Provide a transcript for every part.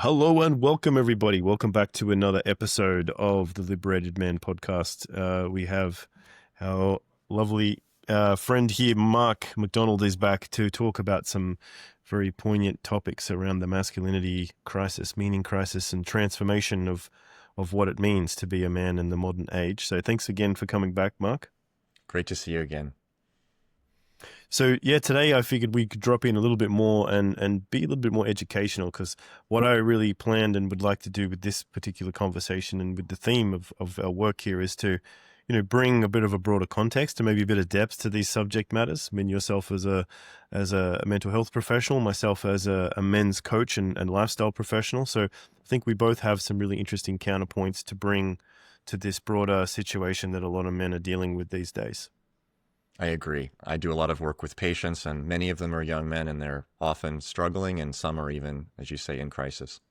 Hello and welcome, everybody. Welcome back to another episode of the Liberated Man Podcast. We have our lovely friend here, Mark McDonald, is back to talk about some very poignant topics around the masculinity crisis, meaning crisis, and transformation of what it means to be a man in the modern age. So thanks again for coming back, Mark. Great to see you again. So yeah, today I figured we could drop in a little bit more and be a little bit more educational, because what I really planned and would like to do with this particular conversation and with the theme of our work here is to, bring a bit of a broader context and maybe a bit of depth to these subject matters. I mean, yourself as a mental health professional, myself as a men's coach and lifestyle professional. So I think we both have some really interesting counterpoints to bring to this broader situation that a lot of men are dealing with these days. I agree. I do a lot of work with patients, and many of them are young men, and they're often struggling, and some are even, as you say, in crisis.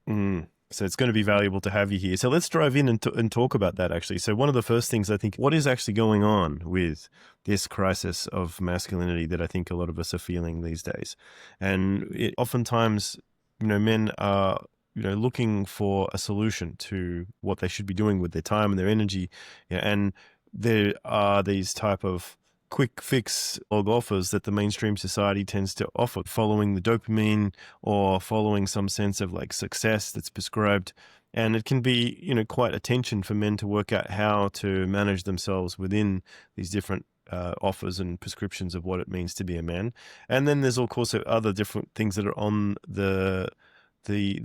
So it's going to be valuable to have you here. So let's dive in and talk about that, actually. So one of the first things I think, what is actually going on with this crisis of masculinity that I think a lot of us are feeling these days? And oftentimes, men are looking for a solution to what they should be doing with their time and their energy. And there are these type of quick fix offers that the mainstream society tends to offer, following the dopamine or following some sense of like success that's prescribed. And it can be, quite a tension for men to work out how to manage themselves within these different offers and prescriptions of what it means to be a man. And then there's, of course, other different things that are on the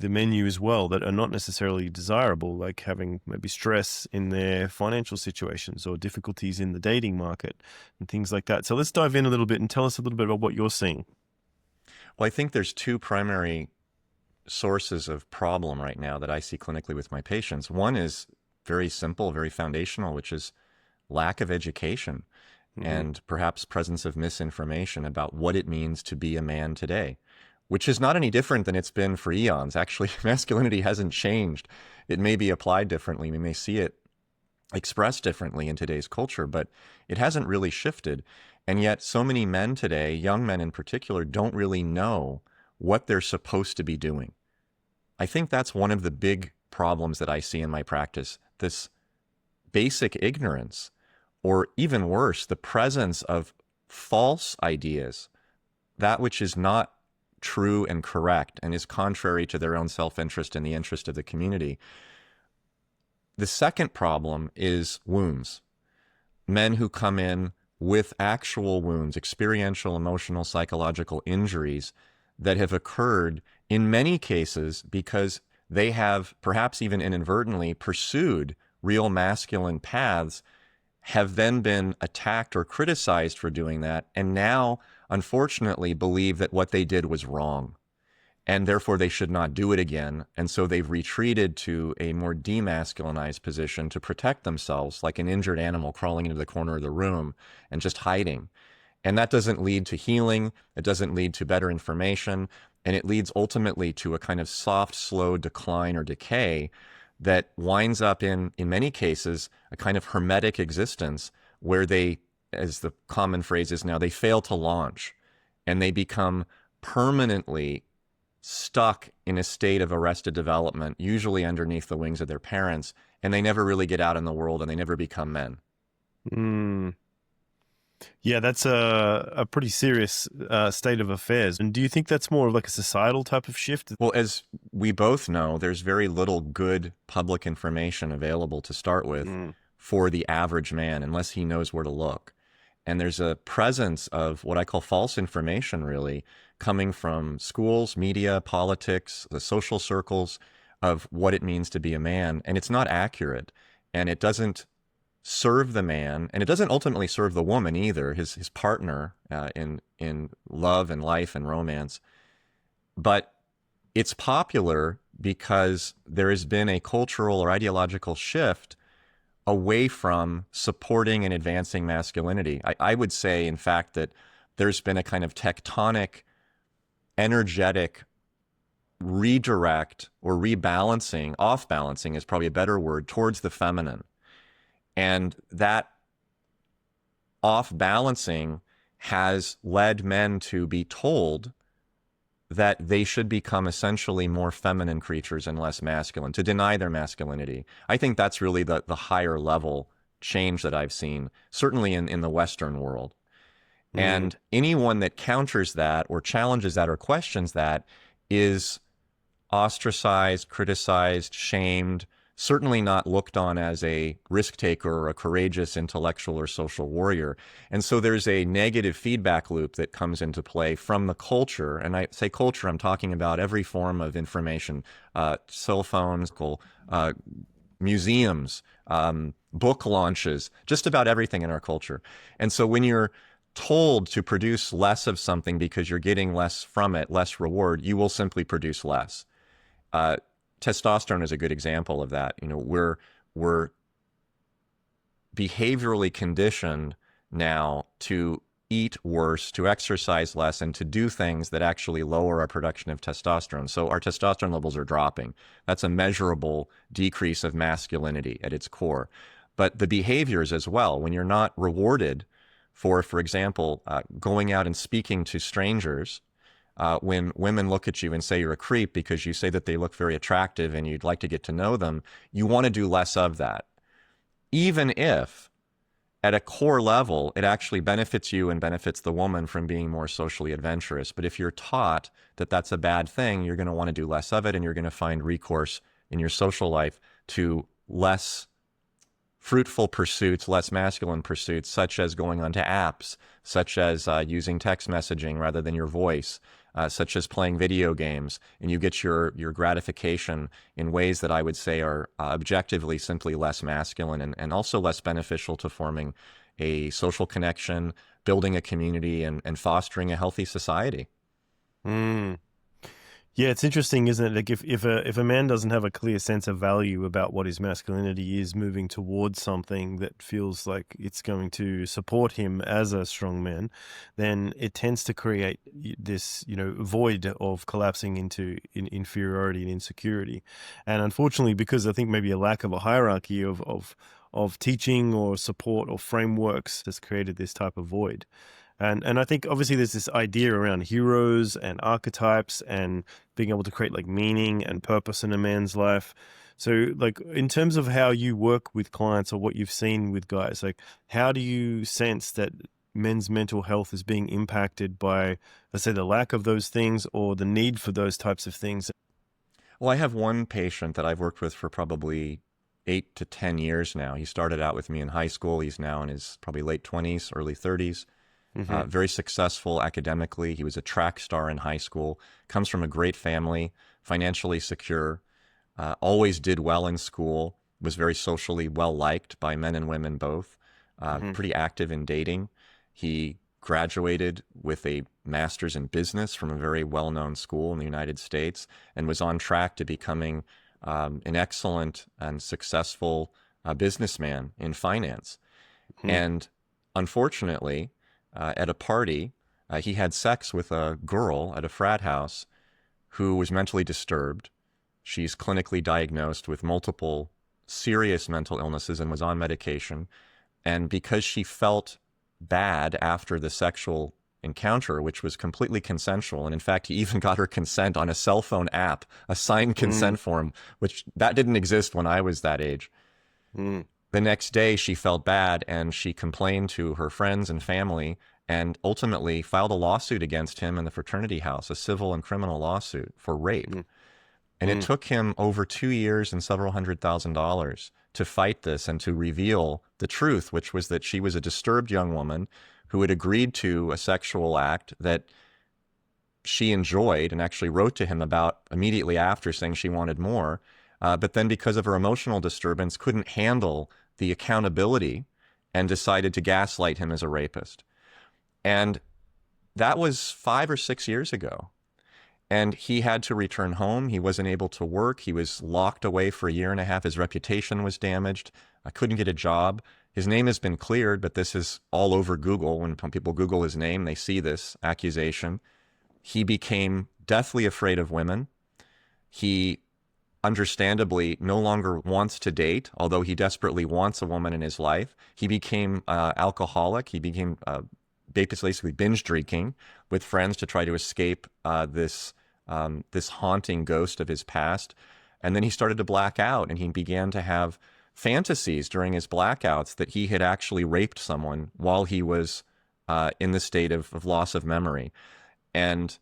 menu as well that are not necessarily desirable, like having maybe stress in their financial situations or difficulties in the dating market and things like that. So let's dive in a little bit and tell us a little bit about what you're seeing. Well, I think there's two primary sources of problem right now that I see clinically with my patients. One is very simple, very foundational, which is lack of education and perhaps presence of misinformation about what it means to be a man today, which is not any different than it's been for eons. Actually, masculinity hasn't changed. It may be applied differently. We may see it expressed differently in today's culture, but it hasn't really shifted. And yet so many men today, young men in particular, don't really know what they're supposed to be doing. I think that's one of the big problems that I see in my practice, this basic ignorance, or even worse, the presence of false ideas, that which is not true and correct and is contrary to their own self-interest and the interest of the community. The second problem is wounds. Men who come in with actual wounds, experiential, emotional, psychological injuries that have occurred in many cases because they have, perhaps even inadvertently, pursued real masculine paths, have then been attacked or criticized for doing that, and now, unfortunately, believe that what they did was wrong, and therefore they should not do it again. And so they've retreated to a more demasculinized position to protect themselves, like an injured animal crawling into the corner of the room and just hiding. And that doesn't lead to healing. It doesn't lead to better information. And it leads ultimately to a kind of soft, slow decline or decay that winds up in many cases, a kind of hermetic existence where they, as the common phrase is now, they fail to launch, and they become permanently stuck in a state of arrested development, usually underneath the wings of their parents, and they never really get out in the world, and they never become men. Yeah, that's a pretty serious state of affairs. And do you think that's more of like a societal type of shift? Well, as we both know, there's very little good public information available to start with for the average man, unless he knows where to look. And there's a presence of what I call false information, really, coming from schools, media, politics, the social circles of what it means to be a man. And it's not accurate, and it doesn't serve the man, and it doesn't ultimately serve the woman either, his partner in love and life and romance. But it's popular because there has been a cultural or ideological shift away from supporting and advancing masculinity. I would say, in fact, that there's been a kind of tectonic, energetic redirect or rebalancing, off-balancing is probably a better word, towards the feminine. And that off-balancing has led men to be told that they should become essentially more feminine creatures and less masculine, to deny their masculinity. I think that's really the higher level change that I've seen, certainly in the Western world. And anyone that counters that or challenges that or questions that is ostracized, criticized, shamed, certainly not looked on as a risk taker or a courageous intellectual or social warrior. And so there's a negative feedback loop that comes into play from the culture. And I say culture, I'm talking about every form of information, cell phones, museums, book launches, just about everything in our culture. And so when you're told to produce less of something because you're getting less from it, less reward, you will simply produce less. Testosterone is a good example of that. You know, we're behaviorally conditioned now to eat worse, to exercise less, and to do things that actually lower our production of testosterone. So our testosterone levels are dropping. That's a measurable decrease of masculinity at its core. But the behaviors as well, when you're not rewarded for example, going out and speaking to strangers, when women look at you and say you're a creep because you say that they look very attractive and you'd like to get to know them, you want to do less of that. Even if at a core level, it actually benefits you and benefits the woman from being more socially adventurous. But if you're taught that that's a bad thing, you're going to want to do less of it, and you're going to find recourse in your social life to less fruitful pursuits, less masculine pursuits, such as going onto apps, such as using text messaging rather than your voice, such as playing video games, and you get your gratification in ways that I would say are objectively simply less masculine and also less beneficial to forming a social connection, building a community, and fostering a healthy society. Yeah, it's interesting, isn't it? Like if a man doesn't have a clear sense of value about what his masculinity is, moving towards something that feels like it's going to support him as a strong man, then it tends to create this, void of collapsing into inferiority and insecurity. And unfortunately, because I think maybe a lack of a hierarchy of teaching or support or frameworks has created this type of void. And I think obviously there's this idea around heroes and archetypes and being able to create like meaning and purpose in a man's life. So like in terms of how you work with clients or what you've seen with guys, like how do you sense that men's mental health is being impacted by, let's say, the lack of those things or the need for those types of things? Well, I have one patient that I've worked with for probably 8 to 10 years now. He started out with me in high school. He's now in his probably late 20s, early 30s. Very successful academically. He was a track star in high school, comes from a great family, financially secure, always did well in school, was very socially well-liked by men and women both, pretty active in dating. He graduated with a master's in business from a very well-known school in the United States and was on track to becoming an excellent and successful businessman in finance. And unfortunately, at a party, he had sex with a girl at a frat house who was mentally disturbed. She's clinically diagnosed with multiple serious mental illnesses and was on medication. And because she felt bad after the sexual encounter, which was completely consensual, and in fact, he even got her consent on a cell phone app, a signed consent form, which that didn't exist when I was that age. The next day, she felt bad and she complained to her friends and family and ultimately filed a lawsuit against him in the fraternity house, a civil and criminal lawsuit for rape. And it took him over 2 years and several $100,000 to fight this and to reveal the truth, which was that she was a disturbed young woman who had agreed to a sexual act that she enjoyed and actually wrote to him about immediately after, saying she wanted more. But then because of her emotional disturbance, couldn't handle the accountability and decided to gaslight him as a rapist. And that was 5 or 6 years ago. And he had to return home. He wasn't able to work. He was locked away for 1.5 years. His reputation was damaged. I couldn't get a job. His name has been cleared, but this is all over Google. When people Google his name, they see this accusation. He became deathly afraid of women. He understandably no longer wants to date, although he desperately wants a woman in his life. He became alcoholic. He became basically binge drinking with friends to try to escape this this haunting ghost of his past. And then he started to black out, and he began to have fantasies during his blackouts that he had actually raped someone while he was in the state of loss of memory, and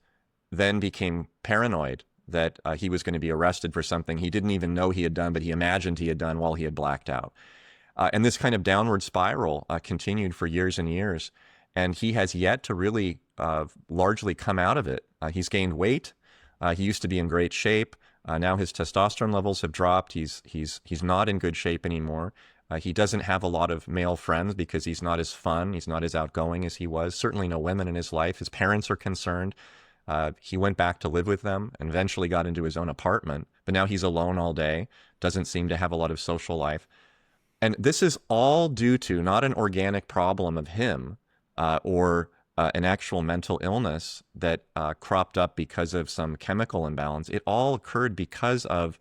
then became paranoid that he was going to be arrested for something he didn't even know he had done, but he imagined he had done while he had blacked out. And this kind of downward spiral continued for years and years. And he has yet to really largely come out of it. He's gained weight. He used to be in great shape. Now his testosterone levels have dropped. He's not in good shape anymore. He doesn't have a lot of male friends because he's not as fun. He's not as outgoing as he was. Certainly no women in his life. His parents are concerned. He went back to live with them and eventually got into his own apartment. But now he's alone all day, doesn't seem to have a lot of social life. And this is all due to not an organic problem of him or an actual mental illness that cropped up because of some chemical imbalance. It all occurred because of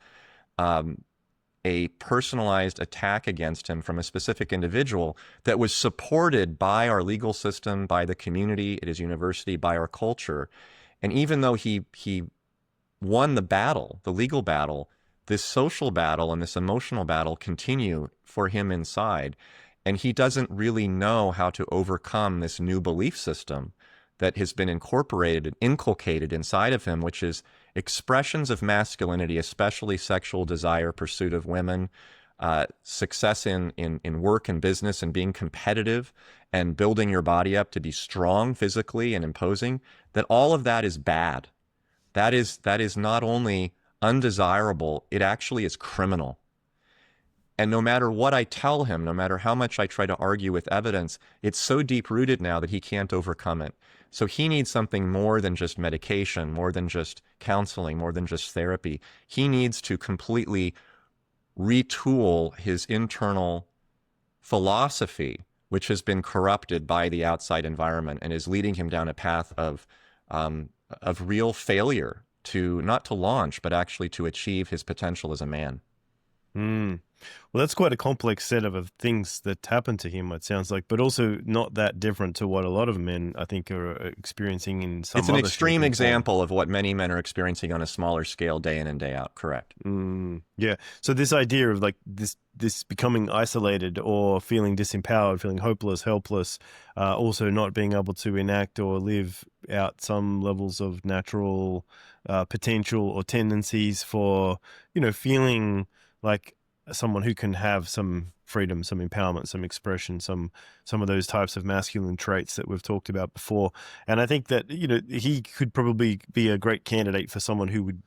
a personalized attack against him from a specific individual that was supported by our legal system, by the community at his university, by our culture. And even though he won the battle, the legal battle, this social battle and this emotional battle continue for him inside. And he doesn't really know how to overcome this new belief system that has been incorporated and inculcated inside of him, which is expressions of masculinity, especially sexual desire, pursuit of women, success in work and business, and being competitive and building your body up to be strong physically and imposing, that all of that is bad. That is not only undesirable, it actually is criminal. And no matter what I tell him, no matter how much I try to argue with evidence, it's so deep-rooted now that he can't overcome it. So he needs something more than just medication, more than just counseling, more than just therapy. He needs to completely retool his internal philosophy, which has been corrupted by the outside environment and is leading him down a path of real failure to not to launch, but actually to achieve his potential as a man. Well, that's quite a complex set of things that happened to him, it sounds like, but also not that different to what a lot of men, I think, are experiencing in some It's an other extreme shaping example of what many men are experiencing on a smaller scale day in and day out. Correct. Yeah. So this idea of like this becoming isolated or feeling disempowered, feeling hopeless, helpless, also not being able to enact or live out some levels of natural potential or tendencies for, feeling like someone who can have some freedom, some empowerment, some expression, some of those types of masculine traits that we've talked about before. And I think that, he could probably be a great candidate for someone who would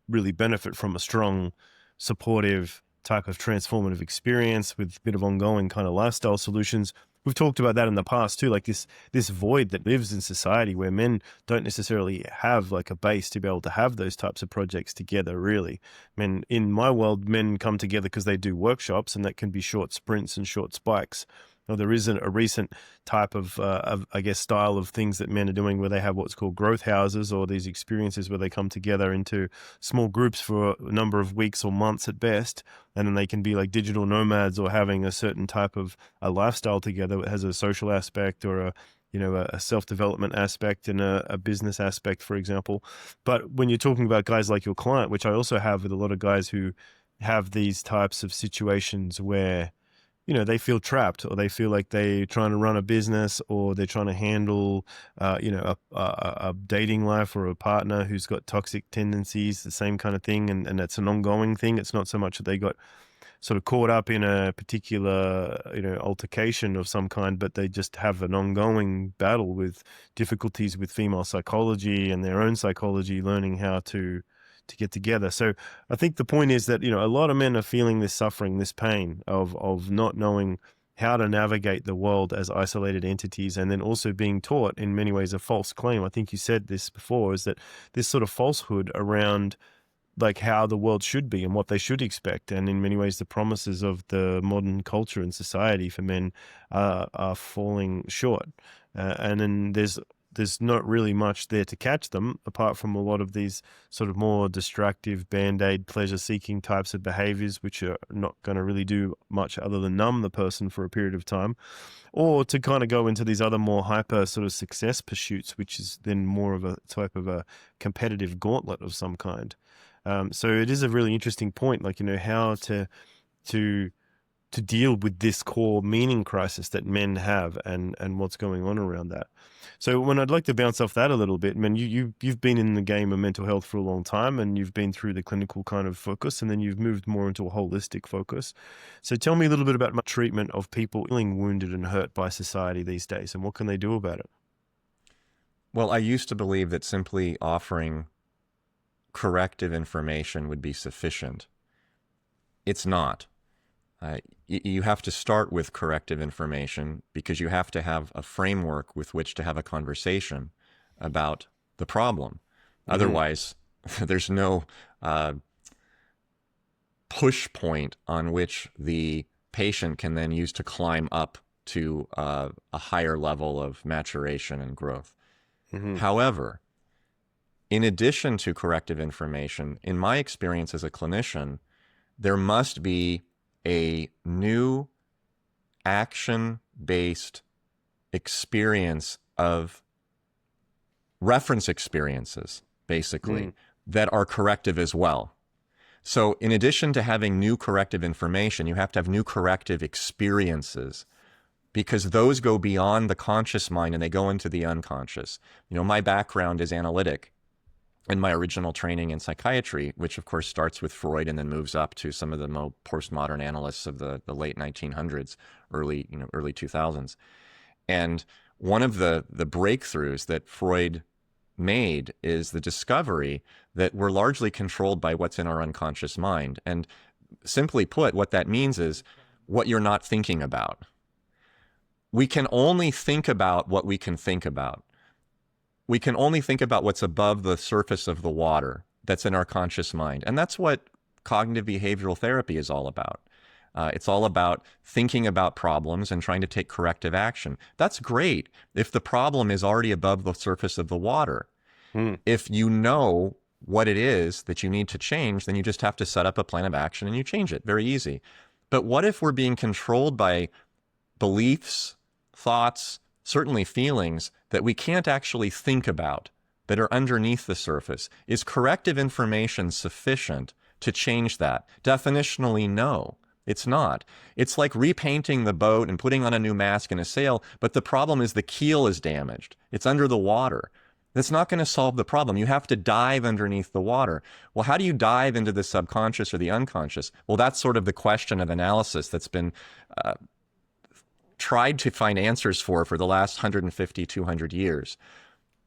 really benefit from a strong, supportive type of transformative experience with a bit of ongoing kind of lifestyle solutions. We've talked about that in the past too, like this void that lives in society where men don't necessarily have like a base to be able to have those types of projects together, really. In my world, men come together because they do workshops, and that can be short sprints and short spikes. Now, there isn't a recent type of I guess, style of things that men are doing where they have what's called growth houses, or these experiences where they come together into small groups for a number of weeks or months at best, and then they can be like digital nomads or having a certain type of a lifestyle together that has a social aspect or a self-development aspect and a business aspect, for example. But when you're talking about guys like your client, which I also have with a lot of guys who have these types of situations where they feel trapped, or they feel like they're trying to run a business, or they're trying to handle, a dating life or a partner who's got toxic tendencies, the same kind of thing. And that's an ongoing thing. It's not so much that they got sort of caught up in a particular, altercation of some kind, but they just have an ongoing battle with difficulties with female psychology and their own psychology, learning how to get together. So I think the point is that, a lot of men are feeling this suffering, this pain of not knowing how to navigate the world as isolated entities, and then also being taught in many ways a false claim. I think you said this before, is that this sort of falsehood around like how the world should be and what they should expect. And in many ways, the promises of the modern culture and society for men are falling short. And then there's there's not really much there to catch them apart from a lot of these sort of more distractive band-aid pleasure-seeking types of behaviors, which are not going to really do much other than numb the person for a period of time, or to kind of go into these other more hyper sort of success pursuits, which is then more of a type of a competitive gauntlet of some kind. So it is a really interesting point, like, how to deal with this core meaning crisis that men have, and what's going on around that. So when I'd like to bounce off that a little bit, man, you've been in the game of mental health for a long time, and you've been through the clinical kind of focus, and then you've moved more into a holistic focus. So tell me a little bit about my treatment of people feeling wounded and hurt by society these days, and what can they do about it? Well, I used to believe that simply offering corrective information would be sufficient. It's not. You have to start with corrective information because you have to have a framework with which to have a conversation about the problem. Otherwise, there's no push point on which the patient can then use to climb up to a higher level of maturation and growth. However, in addition to corrective information, in my experience as a clinician, there must be a new action-based experience of reference experiences, basically, that are corrective as well. So in addition to having new corrective information, you have to have new corrective experiences, because those go beyond the conscious mind and they go into the unconscious. My background is analytic. In my original training in psychiatry, which of course starts with Freud and then moves up to some of the more postmodern analysts of the late 1900s, early 2000s. And one of the breakthroughs that Freud made is the discovery that we're largely controlled by what's in our unconscious mind. And simply put, what that means is what you're not thinking about. We can only think about what we can think about. We can only think about what's above the surface of the water that's in our conscious mind. And that's what cognitive behavioral therapy is all about. It's all about thinking about problems and trying to take corrective action. That's great if the problem is already above the surface of the water. If you know what it is that you need to change, then you just have to set up a plan of action and you change it. Very easy. But what if we're being controlled by beliefs, thoughts, certainly feelings that we can't actually think about, that are underneath the surface? Is corrective information sufficient to change that? Definitionally, no, it's not. It's like repainting the boat and putting on a new mast and a sail, but the problem is the keel is damaged. It's under the water. That's not going to solve the problem. You have to dive underneath the water. Well, how do you dive into the subconscious or the unconscious? Well, that's sort of the question of analysis that's been tried to find answers for the last 150, 200 years.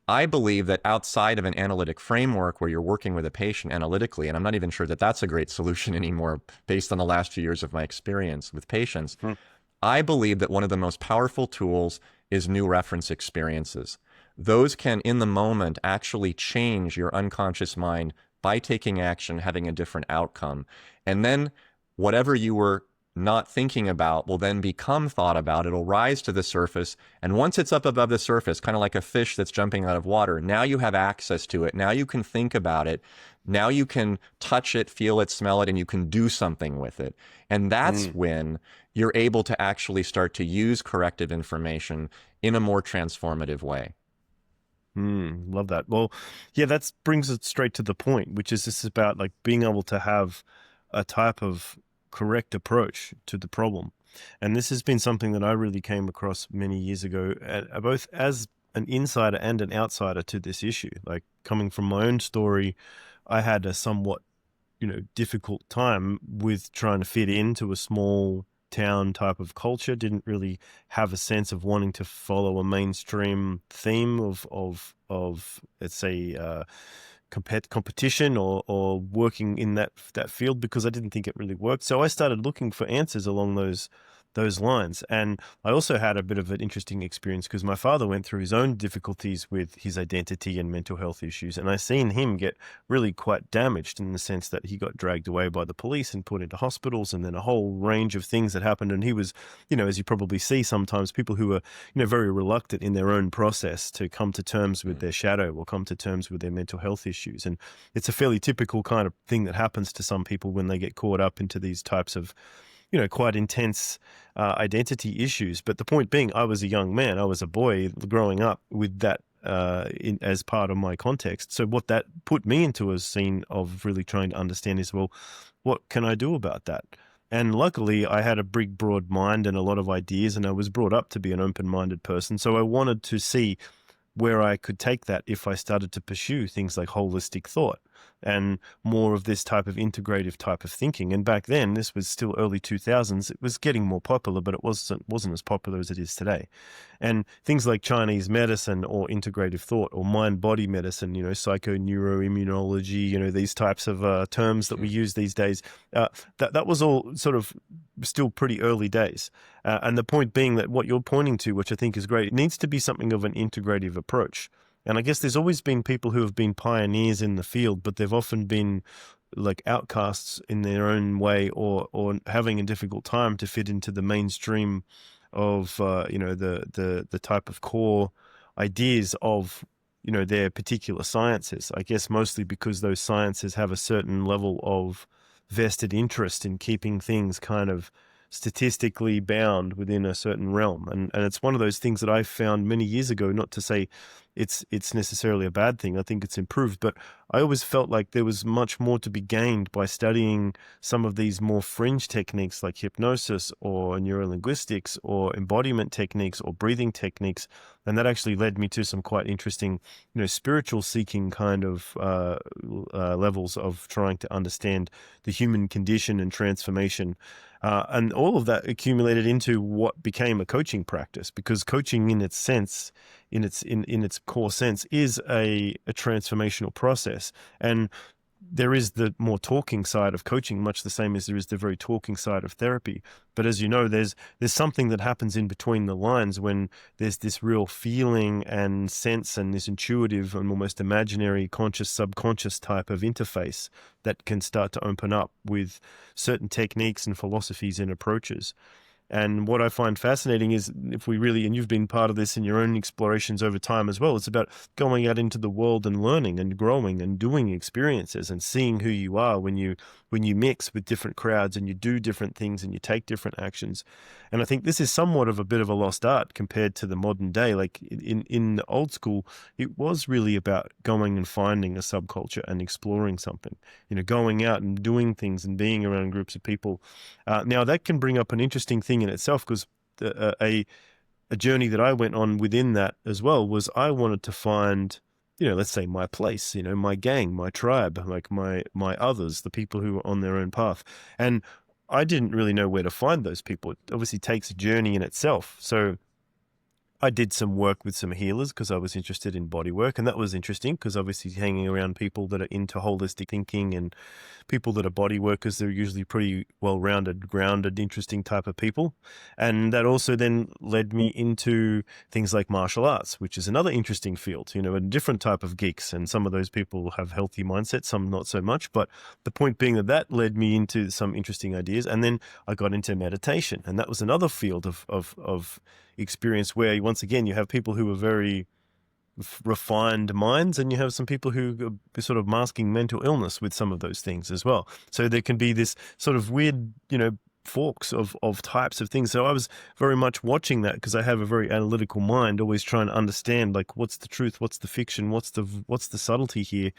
I believe that outside of an analytic framework where you're working with a patient analytically, and I'm not even sure that that's a great solution anymore based on the last few years of my experience with patients, I believe that one of the most powerful tools is new reference experiences. Those can, in the moment, actually change your unconscious mind by taking action, having a different outcome. And then whatever you were not thinking about will then become thought about. It'll rise to the surface. And once it's up above the surface, kind of like a fish that's jumping out of water, now you have access to it. Now you can think about it. Now you can touch it, feel it, smell it, and you can do something with it. And that's when you're able to actually start to use corrective information in a more transformative way. Love that. Well, yeah, that brings it straight to the point, which is this about like being able to have a type of correct approach to the problem. And this has been something that I really came across many years ago, both as an insider and an outsider to this issue. Like coming from my own story, I had a somewhat, difficult time with trying to fit into a small town type of culture. Didn't really have a sense of wanting to follow a mainstream theme of let's say competition or working in that field, because I didn't think it really worked. So I started looking for answers along those those lines. And I also had a bit of an interesting experience because my father went through his own difficulties with his identity and mental health issues. And I seen him get really quite damaged in the sense that he got dragged away by the police and put into hospitals, and then a whole range of things that happened. And he was, as you probably see sometimes, people who are, very reluctant in their own process to come to terms with their shadow or come to terms with their mental health issues. And it's a fairly typical kind of thing that happens to some people when they get caught up into these types of quite intense identity issues. But the point being, I was a young man. I was a boy growing up with that as part of my context. So what that put me into a scene of really trying to understand is, well, what can I do about that? And luckily, I had a big, broad mind and a lot of ideas, and I was brought up to be an open-minded person. So I wanted to see where I could take that if I started to pursue things like holistic thought and more of this type of integrative type of thinking. And back then, this was still early 2000s, it was getting more popular, but it wasn't as popular as it is today. And things like Chinese medicine or integrative thought or mind-body medicine, psychoneuroimmunology, these types of terms that we use these days, that was all sort of still pretty early days. And the point being that what you're pointing to, which I think is great, it needs to be something of an integrative approach. And I guess there's always been people who have been pioneers in the field, but they've often been like outcasts in their own way, or having a difficult time to fit into the mainstream of the type of core ideas of their particular sciences. I guess mostly because those sciences have a certain level of vested interest in keeping things kind of statistically bound within a certain realm. And it's one of those things that I found many years ago, not to say it's necessarily a bad thing. I think it's improved, but I always felt like there was much more to be gained by studying some of these more fringe techniques like hypnosis or neurolinguistics or embodiment techniques or breathing techniques. And that actually led me to some quite interesting, spiritual seeking kind of levels of trying to understand the human condition and transformation. And all of that accumulated into what became a coaching practice, because coaching in its sense, in its core sense, is a transformational process. And there is the more talking side of coaching, much the same as there is the very talking side of therapy. But as you know, there's something that happens in between the lines when there's this real feeling and sense and this intuitive and almost imaginary conscious, subconscious type of interface that can start to open up with certain techniques and philosophies and approaches. And what I find fascinating is, if we really, and you've been part of this in your own explorations over time as well, it's about going out into the world and learning and growing and doing experiences and seeing who you are when you mix with different crowds and you do different things and you take different actions. And I think this is somewhat of a bit of a lost art compared to the modern day. Like in the old school, it was really about going and finding a subculture and exploring something, going out and doing things and being around groups of people. Now that can bring up an interesting thing in itself, because a journey that I went on within that as well was I wanted to find, let's say my place, my gang, my tribe, like my others, the people who are on their own path. And I didn't really know where to find those people. It obviously takes a journey in itself. So I did some work with some healers because I was interested in body work, and that was interesting because obviously hanging around people that are into holistic thinking and people that are body workers, they're usually pretty well-rounded, grounded, interesting type of people. And that also then led me into things like martial arts, which is another interesting field, a different type of geeks. And some of those people have healthy mindsets, some not so much. But the point being that led me into some interesting ideas. And then I got into meditation, and that was another field of experience where, once again, you have people who are very refined minds, and you have some people who are sort of masking mental illness with some of those things as well. So there can be this sort of weird, forks of types of things. So I was very much watching that because I have a very analytical mind, always trying to understand, like, what's the truth, what's the fiction, what's the subtlety here.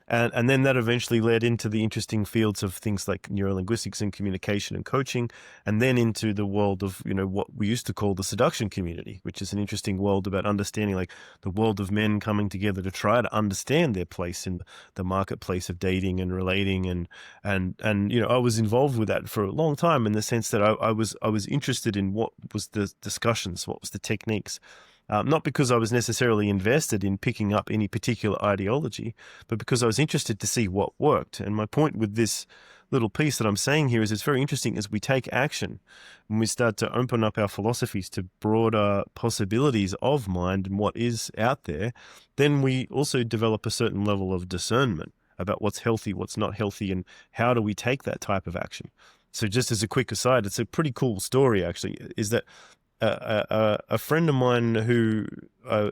And then that eventually led into the interesting fields of things like neurolinguistics and communication and coaching, and then into the world of, what we used to call the seduction community, which is an interesting world about understanding, like, the world of men coming together to try to understand their place in the marketplace of dating and relating. And I was involved with that for a long time, in the sense that I was interested in what was the discussions, what was the techniques. Not because I was necessarily invested in picking up any particular ideology, but because I was interested to see what worked. And my point with this little piece that I'm saying here is it's very interesting as we take action, when we start to open up our philosophies to broader possibilities of mind and what is out there, then we also develop a certain level of discernment about what's healthy, what's not healthy, and how do we take that type of action. So just as a quick aside, it's a pretty cool story actually, is that a friend of mine who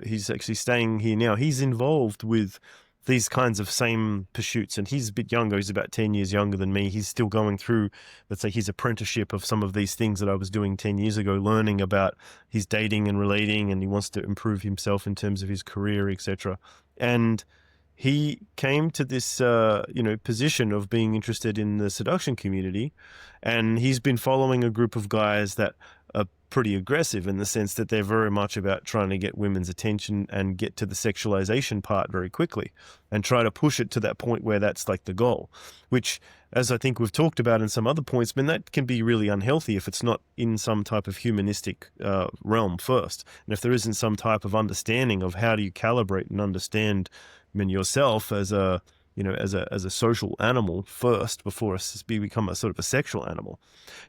he's actually staying here now, he's involved with these kinds of same pursuits, and he's a bit younger. He's about 10 years younger than me. He's still going through, let's say, his apprenticeship of some of these things that I was doing 10 years ago, learning about his dating and relating, and he wants to improve himself in terms of his career, etc. And he came to this, position of being interested in the seduction community, and he's been following a group of guys that are pretty aggressive in the sense that they're very much about trying to get women's attention and get to the sexualization part very quickly and try to push it to that point where that's like the goal, which, as I think we've talked about in some other points, that can be really unhealthy if it's not in some type of humanistic realm first. And if there isn't some type of understanding of how do you calibrate and understand yourself as a social animal first before we become a sort of a sexual animal.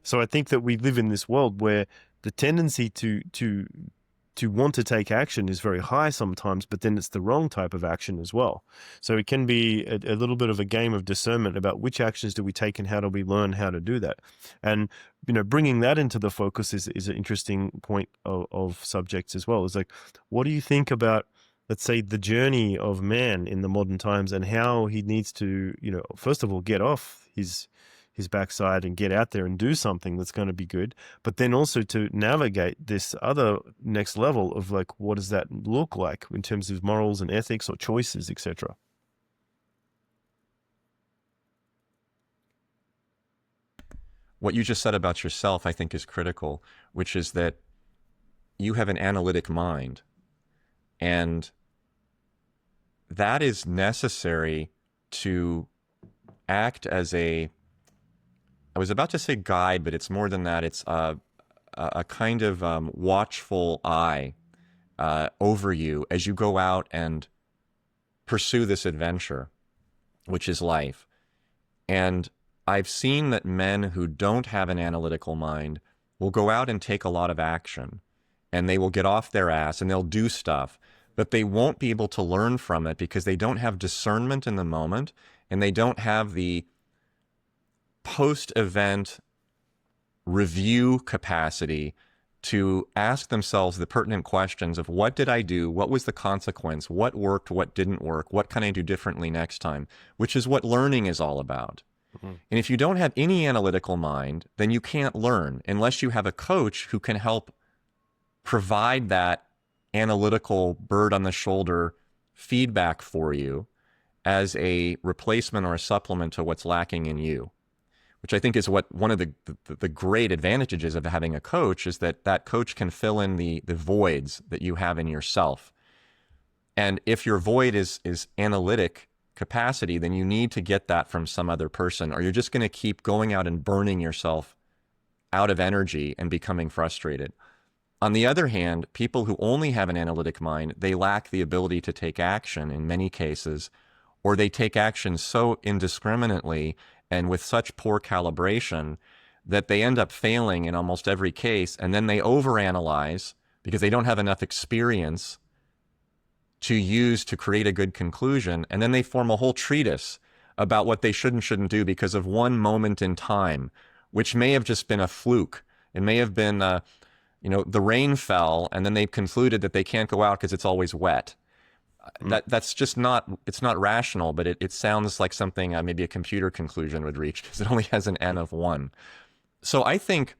So I think that we live in this world where the tendency to want to take action is very high sometimes, but then it's the wrong type of action as well. So it can be a little bit of a game of discernment about which actions do we take and how do we learn how to do that. And bringing that into the focus is an interesting point of subjects as well. It's like, what do you think about, let's say, the journey of man in the modern times and how he needs to, first of all, get off his backside and get out there and do something that's going to be good, but then also to navigate this other next level of like, what does that look like in terms of morals and ethics or choices, etc. What you just said about yourself, I think, is critical, which is that you have an analytic mind. And that is necessary to act as I was about to say guide, but it's more than that. It's a kind of watchful eye over you as you go out and pursue this adventure, which is life. And I've seen that men who don't have an analytical mind will go out and take a lot of action, and they will get off their ass and they'll do stuff, but they won't be able to learn from it because they don't have discernment in the moment, and they don't have the post-event review capacity to ask themselves the pertinent questions of what did I do? What was the consequence? What worked? What didn't work? What can I do differently next time? Which is what learning is all about. Mm-hmm. And if you don't have any analytical mind, then you can't learn unless you have a coach who can help provide that analytical bird on the shoulder feedback for you as a replacement or a supplement to what's lacking in you, which I think is what one of the great advantages of having a coach is that coach can fill in the voids that you have in yourself. And if your void is analytic capacity, then you need to get that from some other person, or you're just going to keep going out and burning yourself out of energy and becoming frustrated. On the other hand, people who only have an analytic mind, they lack the ability to take action in many cases, or they take action so indiscriminately and with such poor calibration that they end up failing in almost every case, and then they overanalyze because they don't have enough experience to use to create a good conclusion, and then they form a whole treatise about what they should and shouldn't do because of one moment in time, which may have just been a fluke. It may have been, the rain fell, and then they concluded that they can't go out because it's always wet. That's just not, it's not rational, but it sounds like something maybe a computer conclusion would reach because it only has an n of 1. So I think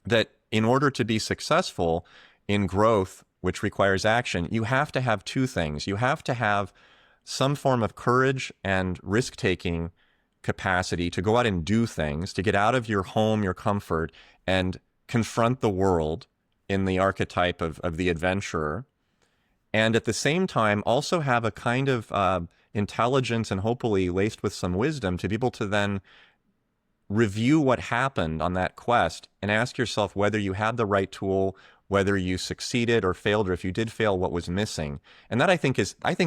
that in order to be successful in growth, which requires action, you have to have two things. You have to have some form of courage and risk-taking capacity to go out and do things, to get out of your home, your comfort, and confront the world in the archetype of the adventurer. And at the same time, also have a kind of intelligence and hopefully laced with some wisdom to be able to then review what happened on that quest and ask yourself whether you had the right tool, whether you succeeded or failed, or if you did fail, what was missing. And that I think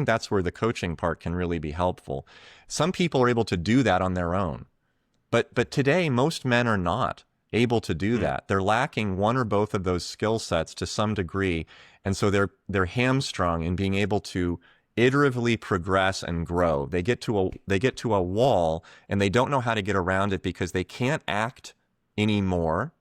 that's where the coaching part can really be helpful. Some people are able to do that on their own. But today, most men are not able to do that. They're lacking one or both of those skill sets to some degree. And so they're hamstrung in being able to iteratively progress and grow. They get to a wall and they don't know how to get around it because they can't act anymore.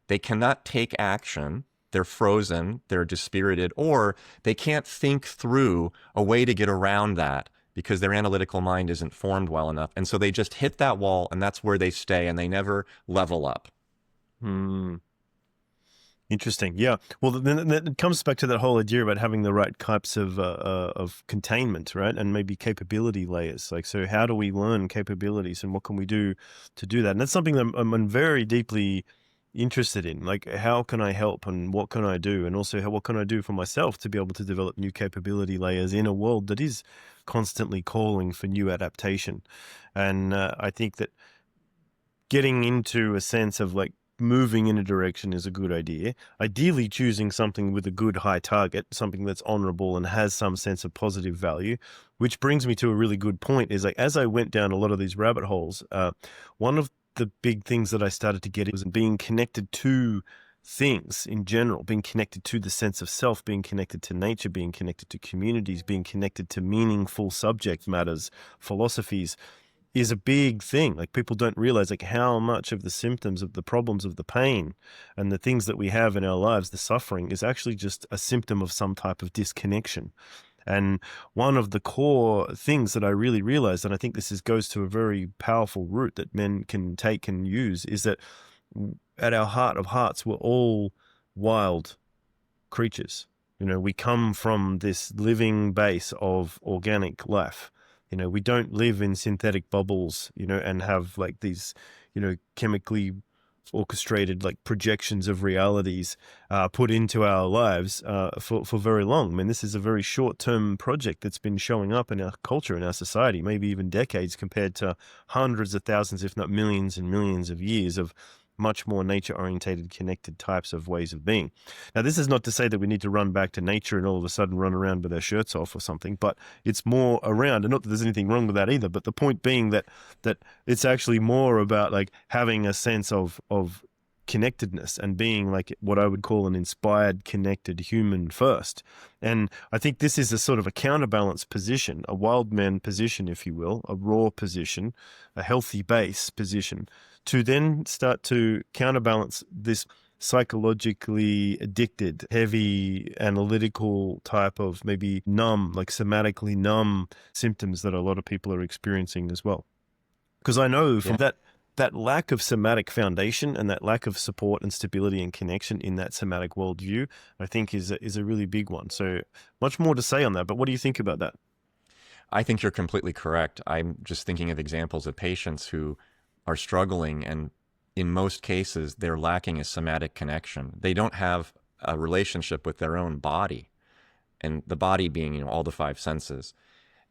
They cannot take action. They're frozen, they're dispirited, or they can't think through a way to get around that because their analytical mind isn't formed well enough. And so they just hit that wall, and that's where they stay, and they never level up. Interesting. Yeah. Well, then it comes back to that whole idea about having the right types of containment, right? And maybe capability layers. Like, so how do we learn capabilities and what can we do to do that? And that's something that I'm very deeply interested in. Like, how can I help and what can I do? And also, what can I do for myself to be able to develop new capability layers in a world that is constantly calling for new adaptation? And I think that getting into a sense of like moving in a direction is a good idea. Ideally choosing something with a good high target, something that's honorable and has some sense of positive value, which brings me to a really good point is like, as I went down a lot of these rabbit holes, one of the big things that I started to get was being connected to things in general, being connected to the sense of self, being connected to nature, being connected to communities, being connected to meaningful subject matters, philosophies, is a big thing. Like, people don't realize like how much of the symptoms of the problems of the pain and the things that we have in our lives, the suffering, is actually just a symptom of some type of disconnection. And one of the core things that I really realized, and I think this goes to a very powerful root that men can take and use, is that at our heart of hearts, we're all wild creatures. You know, we come from this living base of organic life. You know, we don't live in synthetic bubbles, you know, and have like these, you know, chemically orchestrated like projections of realities put into our lives for very long. I mean, this is a very short-term project that's been showing up in our culture, in our society, maybe even decades, compared to hundreds of thousands, if not millions and millions of years of much more nature-orientated, connected types of ways of being. Now, this is not to say that we need to run back to nature and all of a sudden run around with our shirts off or something, but it's more around, and not that there's anything wrong with that either, but the point being that it's actually more about like having a sense of connectedness and being like what I would call an inspired, connected human first. And I think this is a sort of a counterbalance position, a wild man position, if you will, a raw position, a healthy base position, to then start to counterbalance this psychologically addicted, heavy, analytical type of maybe numb, like somatically numb symptoms that a lot of people are experiencing as well. Because I know from that lack of somatic foundation and that lack of support and stability and connection in that somatic worldview, I think is a really big one. So much more to say on that, but what do you think about that? I think you're completely correct. I'm just thinking of examples of patients who are struggling, and in most cases, they're lacking a somatic connection. They don't have a relationship with their own body, and the body being, you know, all the five senses.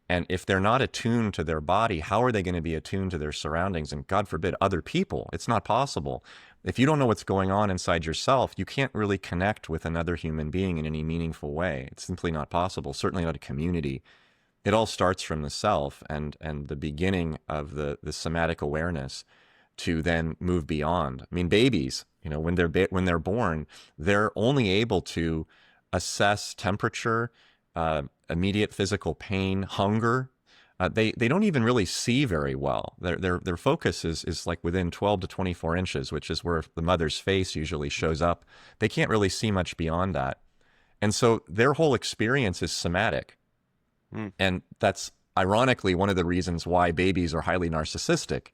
And if they're not attuned to their body, how are they going to be attuned to their surroundings and, God forbid, other people? It's not possible. If you don't know what's going on inside yourself, you can't really connect with another human being in any meaningful way. It's simply not possible, certainly not a community. It all starts from the self and the beginning of the somatic awareness to then move beyond. I mean, babies, you know, when they're born, they're only able to assess temperature, immediate physical pain, hunger. They don't even really see very well. Their focus is like within 12 to 24 inches, which is where the mother's face usually shows up. They can't really see much beyond that. And so their whole experience is somatic. And that's ironically one of the reasons why babies are highly narcissistic,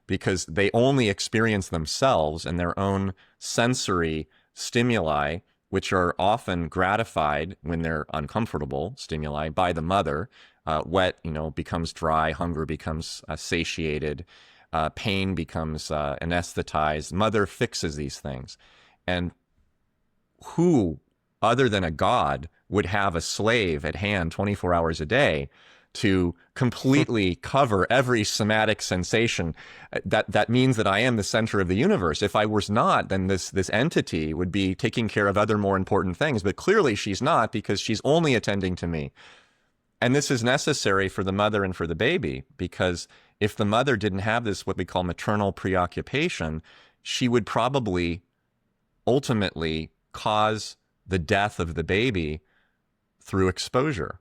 because they only experience themselves and their own sensory stimuli, which are often gratified when they're uncomfortable stimuli by the mother. Wet, you know, becomes dry, hunger becomes satiated, pain becomes anesthetized. Mother fixes these things. And who, other than a god, would have a slave at hand 24 hours a day to completely cover every somatic sensation? That means that I am the center of the universe. If I was not, then this entity would be taking care of other more important things. But clearly she's not, because she's only attending to me. And this is necessary for the mother and for the baby, because if the mother didn't have this, what we call maternal preoccupation, she would probably ultimately cause the death of the baby through exposure,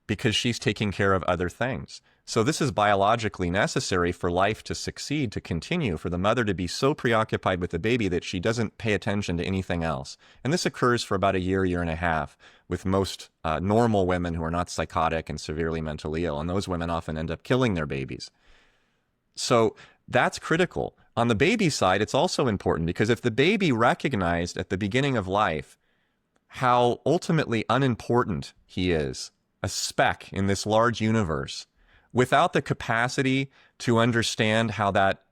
because she's taking care of other things. So this is biologically necessary for life to succeed, to continue, for the mother to be so preoccupied with the baby that she doesn't pay attention to anything else. And this occurs for about a year and a half with most normal women who are not psychotic and severely mentally ill. And those women often end up killing their babies. So that's critical. On the baby side, it's also important, because if the baby recognized at the beginning of life how ultimately unimportant he is, a speck in this large universe, without the capacity to understand how that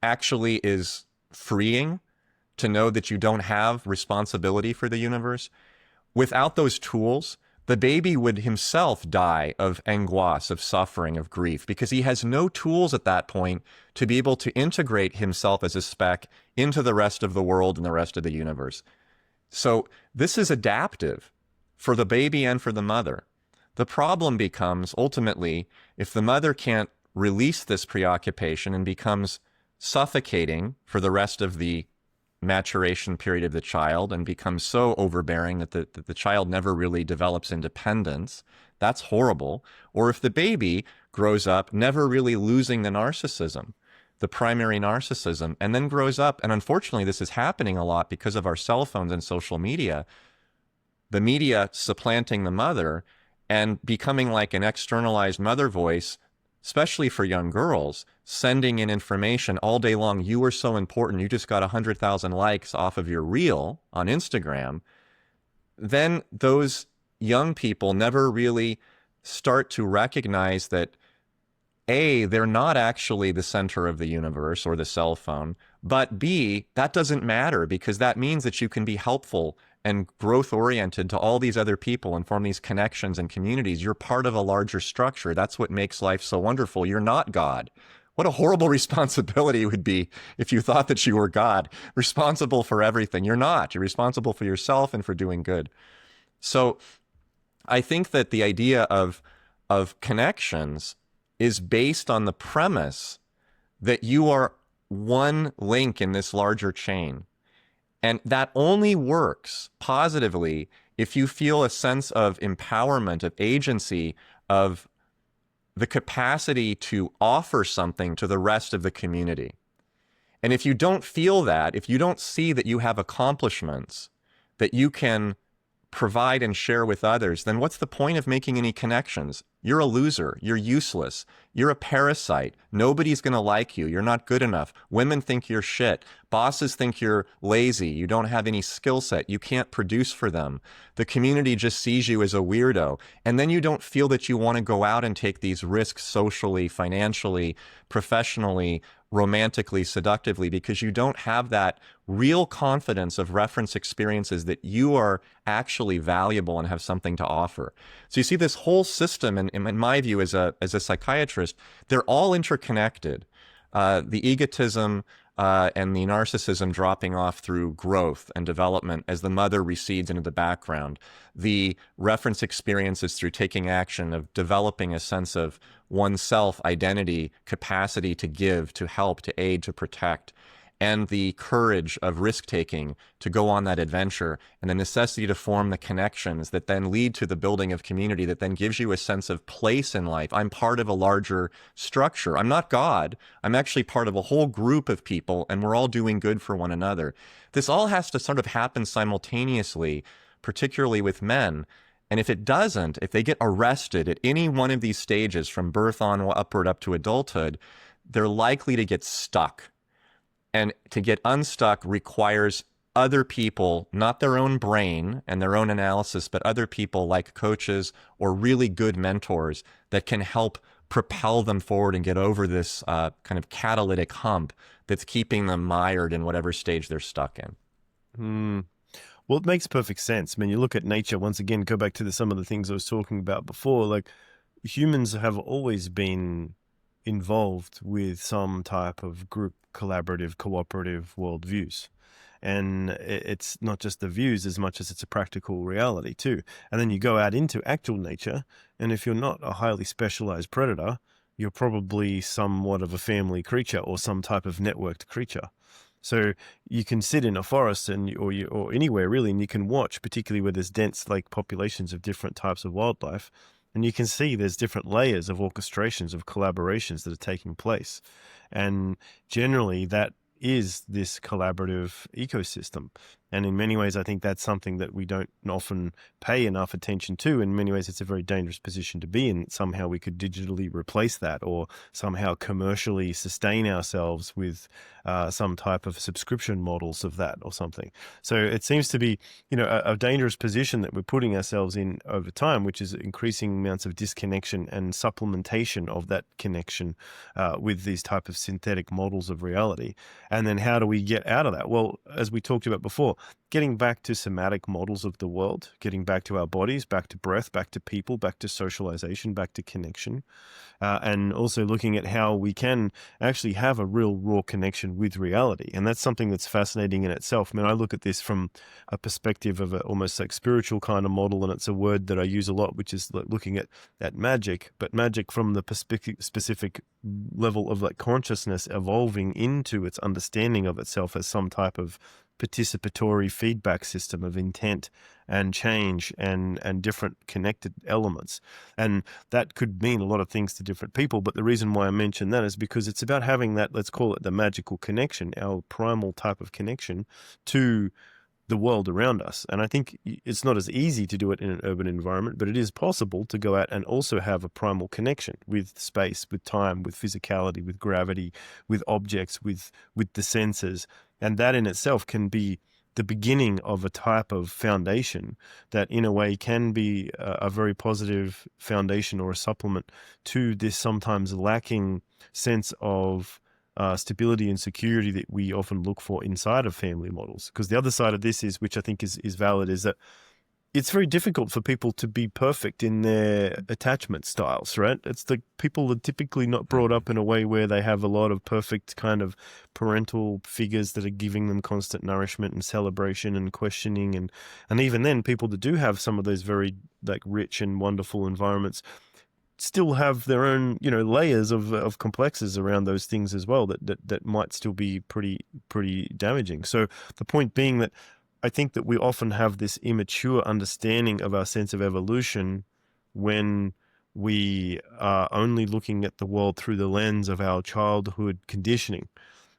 actually is freeing, to know that you don't have responsibility for the universe, without those tools, the baby would himself die of angoisse, of suffering, of grief, because he has no tools at that point to be able to integrate himself as a speck into the rest of the world and the rest of the universe. So this is adaptive for the baby and for the mother. The problem becomes, ultimately, if the mother can't release this preoccupation and becomes suffocating for the rest of the maturation period of the child and becomes so overbearing that the child never really develops independence, that's horrible. Or if the baby grows up never really losing the narcissism, the primary narcissism, and then grows up, and unfortunately this is happening a lot because of our cell phones and social media, the media supplanting the mother and becoming like an externalized mother voice, especially for young girls, sending in information all day long. You are so important. You just got 100,000 likes off of your reel on Instagram. Then those young people never really start to recognize that, A, they're not actually the center of the universe or the cell phone, but B, that doesn't matter, because that means that you can be helpful and growth-oriented to all these other people and form these connections and communities. You're part of a larger structure. That's what makes life so wonderful. You're not God. What a horrible responsibility it would be if you thought that you were God, responsible for everything. You're not. You're responsible for yourself and for doing good. So I think that the idea of connections is based on the premise that you are one link in this larger chain. And that only works positively if you feel a sense of empowerment, of agency, of the capacity to offer something to the rest of the community. And if you don't feel that, if you don't see that you have accomplishments that you can provide and share with others, then what's the point of making any connections? You're a loser. You're useless. You're a parasite. Nobody's going to like you. You're not good enough. Women think you're shit. Bosses think you're lazy. You don't have any skill set. You can't produce for them. The community just sees you as a weirdo. And then you don't feel that you want to go out and take these risks socially, financially, professionally, romantically, seductively, because you don't have that real confidence of reference experiences that you are actually valuable and have something to offer. So you see this whole system, and in my view as a psychiatrist, they're all interconnected. The egotism and the narcissism dropping off through growth and development as the mother recedes into the background. The reference experiences through taking action of developing a sense of oneself, identity, capacity to give, to help, to aid, to protect, and the courage of risk-taking to go on that adventure, and the necessity to form the connections that then lead to the building of community that then gives you a sense of place in life. I'm part of a larger structure. I'm not God. I'm actually part of a whole group of people, and we're all doing good for one another. This all has to sort of happen simultaneously, particularly with men. And if it doesn't, if they get arrested at any one of these stages from birth on upward up to adulthood, they're likely to get stuck. And to get unstuck requires other people, not their own brain and their own analysis, but other people like coaches or really good mentors that can help propel them forward and get over this kind of catalytic hump that's keeping them mired in whatever stage they're stuck in. Well, it makes perfect sense. I mean, you look at nature, once again, go back to some of the things I was talking about before, like humans have always been involved with some type of group, collaborative, cooperative worldviews. And it's not just the views as much as it's a practical reality too. And then you go out into actual nature, and if you're not a highly specialized predator, you're probably somewhat of a family creature or some type of networked creature. So you can sit in a forest or anywhere really, and you can watch, particularly where there's dense like populations of different types of wildlife, and you can see there's different layers of orchestrations, of collaborations that are taking place. And generally that is this collaborative ecosystem. And in many ways, I think that's something that we don't often pay enough attention to. In many ways, it's a very dangerous position to be in. Somehow we could digitally replace that, or somehow commercially sustain ourselves with some type of subscription models of that or something. So it seems to be, a dangerous position that we're putting ourselves in over time, which is increasing amounts of disconnection and supplementation of that connection with these type of synthetic models of reality. And then how do we get out of that? Well, as we talked about before, getting back to somatic models of the world, getting back to our bodies, back to breath, back to people, back to socialization, back to connection, and also looking at how we can actually have a real raw connection with reality. And that's something that's fascinating in itself. I mean, I look at this from a perspective of almost like spiritual kind of model, and it's a word that I use a lot, which is looking at magic, but magic from the specific level of like consciousness evolving into its understanding of itself as some type of participatory feedback system of intent and change and different connected elements. And that could mean a lot of things to different people. But the reason why I mention that is because it's about having that, let's call it the magical connection, our primal type of connection to the world around us. And I think it's not as easy to do it in an urban environment, but it is possible to go out and also have a primal connection with space, with time, with physicality, with gravity, with objects, with the senses. And that in itself can be the beginning of a type of foundation that in a way can be a very positive foundation or a supplement to this sometimes lacking sense of stability and security that we often look for inside of family models. Because the other side of this is, which I think is valid, is that it's very difficult for people to be perfect in their attachment styles, right? It's the people are typically not brought up in a way where they have a lot of perfect kind of parental figures that are giving them constant nourishment and celebration and questioning. And even then, people that do have some of those very like rich and wonderful environments still have their own, layers of complexes around those things as well that might still be pretty damaging. So the point being that I think that we often have this immature understanding of our sense of evolution when we are only looking at the world through the lens of our childhood conditioning.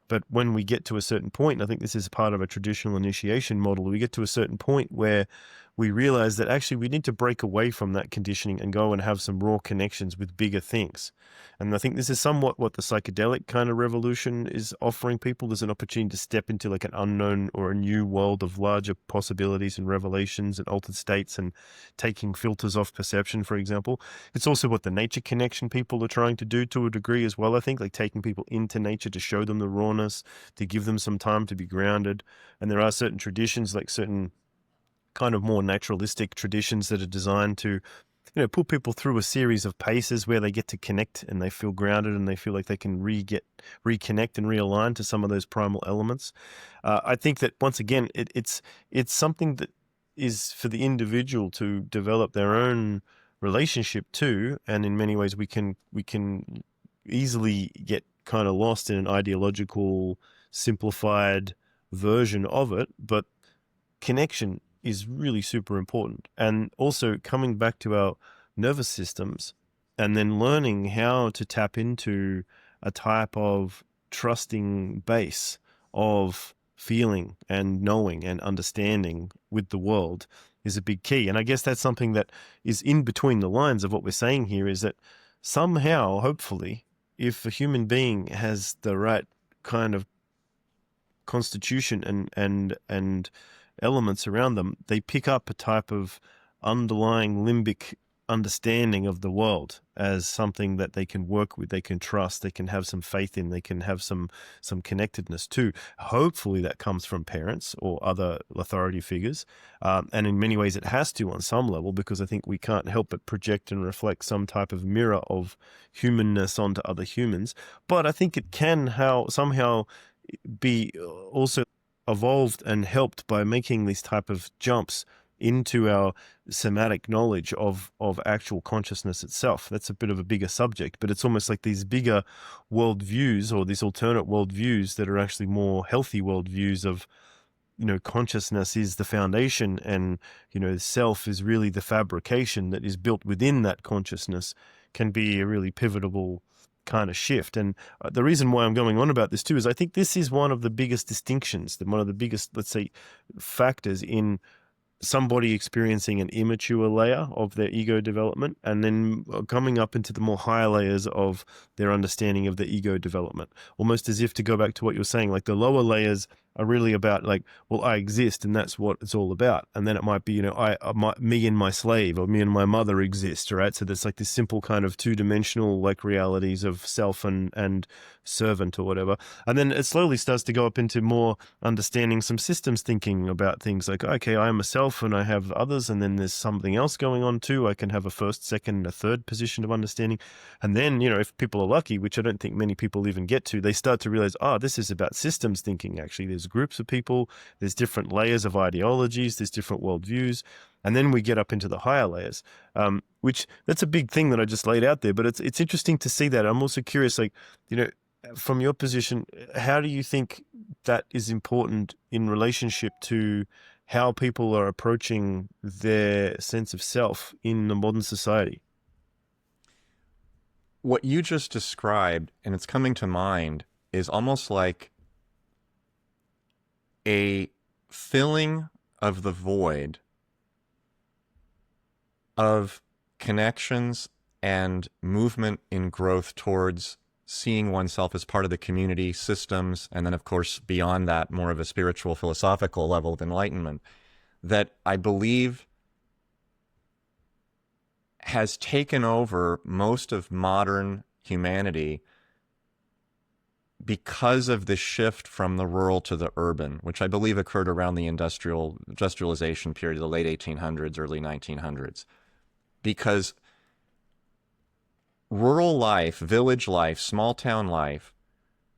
But when we get to a certain point, and I think this is part of a traditional initiation model, we get to a certain point where we realize that actually we need to break away from that conditioning and go and have some raw connections with bigger things. And I think this is somewhat what the psychedelic kind of revolution is offering people. There's an opportunity to step into like an unknown or a new world of larger possibilities and revelations and altered states and taking filters off perception, for example. It's also what the nature connection people are trying to do to a degree as well, I think, like taking people into nature to show them the rawness, to give them some time to be grounded. And there are certain traditions, like certain kind of more naturalistic traditions that are designed to, put people through a series of paces where they get to connect and they feel grounded and they feel like they can reconnect and realign to some of those primal elements. I think that once again, it's something that is for the individual to develop their own relationship to, and in many ways we can easily get kind of lost in an ideological, simplified version of it, but connection is really super important. And also coming back to our nervous systems and then learning how to tap into a type of trusting base of feeling and knowing and understanding with the world is a big key. And I guess that's something that is in between the lines of what we're saying here, is that somehow, hopefully, if a human being has the right kind of constitution and elements around them, they pick up a type of underlying limbic understanding of the world as something that they can work with, they can trust, they can have some faith in, they can have some connectedness to. Hopefully that comes from parents or other authority figures. And in many ways it has to on some level, because I think we can't help but project and reflect some type of mirror of humanness onto other humans. But I think it can somehow be also evolved and helped by making these type of jumps into our somatic knowledge of actual consciousness itself. That's a bit of a bigger subject, but it's almost like these bigger worldviews or these alternate worldviews that are actually more healthy worldviews of, consciousness is the foundation, and, self is really the fabrication that is built within that consciousness, can be a really pivotal kind of shift. And the reason why I'm going on about this too is I think this is one of the biggest distinctions, one of the biggest, let's say, factors in somebody experiencing an immature layer of their ego development and then coming up into the more higher layers of their understanding of the ego development. Almost as if, to go back to what you're saying, like the lower layers are really about like, well, I exist and that's what it's all about. And then it might be, me and my slave, or me and my mother exist, right? So there's like this simple kind of two-dimensional like realities of self and servant or whatever. And then it slowly starts to go up into more understanding some systems thinking about things like, okay, I am a self and I have others, and then there's something else going on too. I can have a first, second, and a third position of understanding. And then, if people are lucky, which I don't think many people even get to, they start to realize, this is about systems thinking. Actually, there's groups of people, there's different layers of ideologies, there's different worldviews. And then we get up into the higher layers, which that's a big thing that I just laid out there. But it's interesting to see that. I'm also curious, like, from your position, how do you think that is important in relationship to how people are approaching their sense of self in the modern society? What you just described, and it's coming to mind, is almost like a filling of the void of connections and movement in growth towards seeing oneself as part of the community, systems, and then, of course, beyond that, more of a spiritual, philosophical level of enlightenment that I believe has taken over most of modern humanity because of the shift from the rural to the urban, which I believe occurred around the industrialization period, the late 1800s, early 1900s. Because rural life, village life, small town life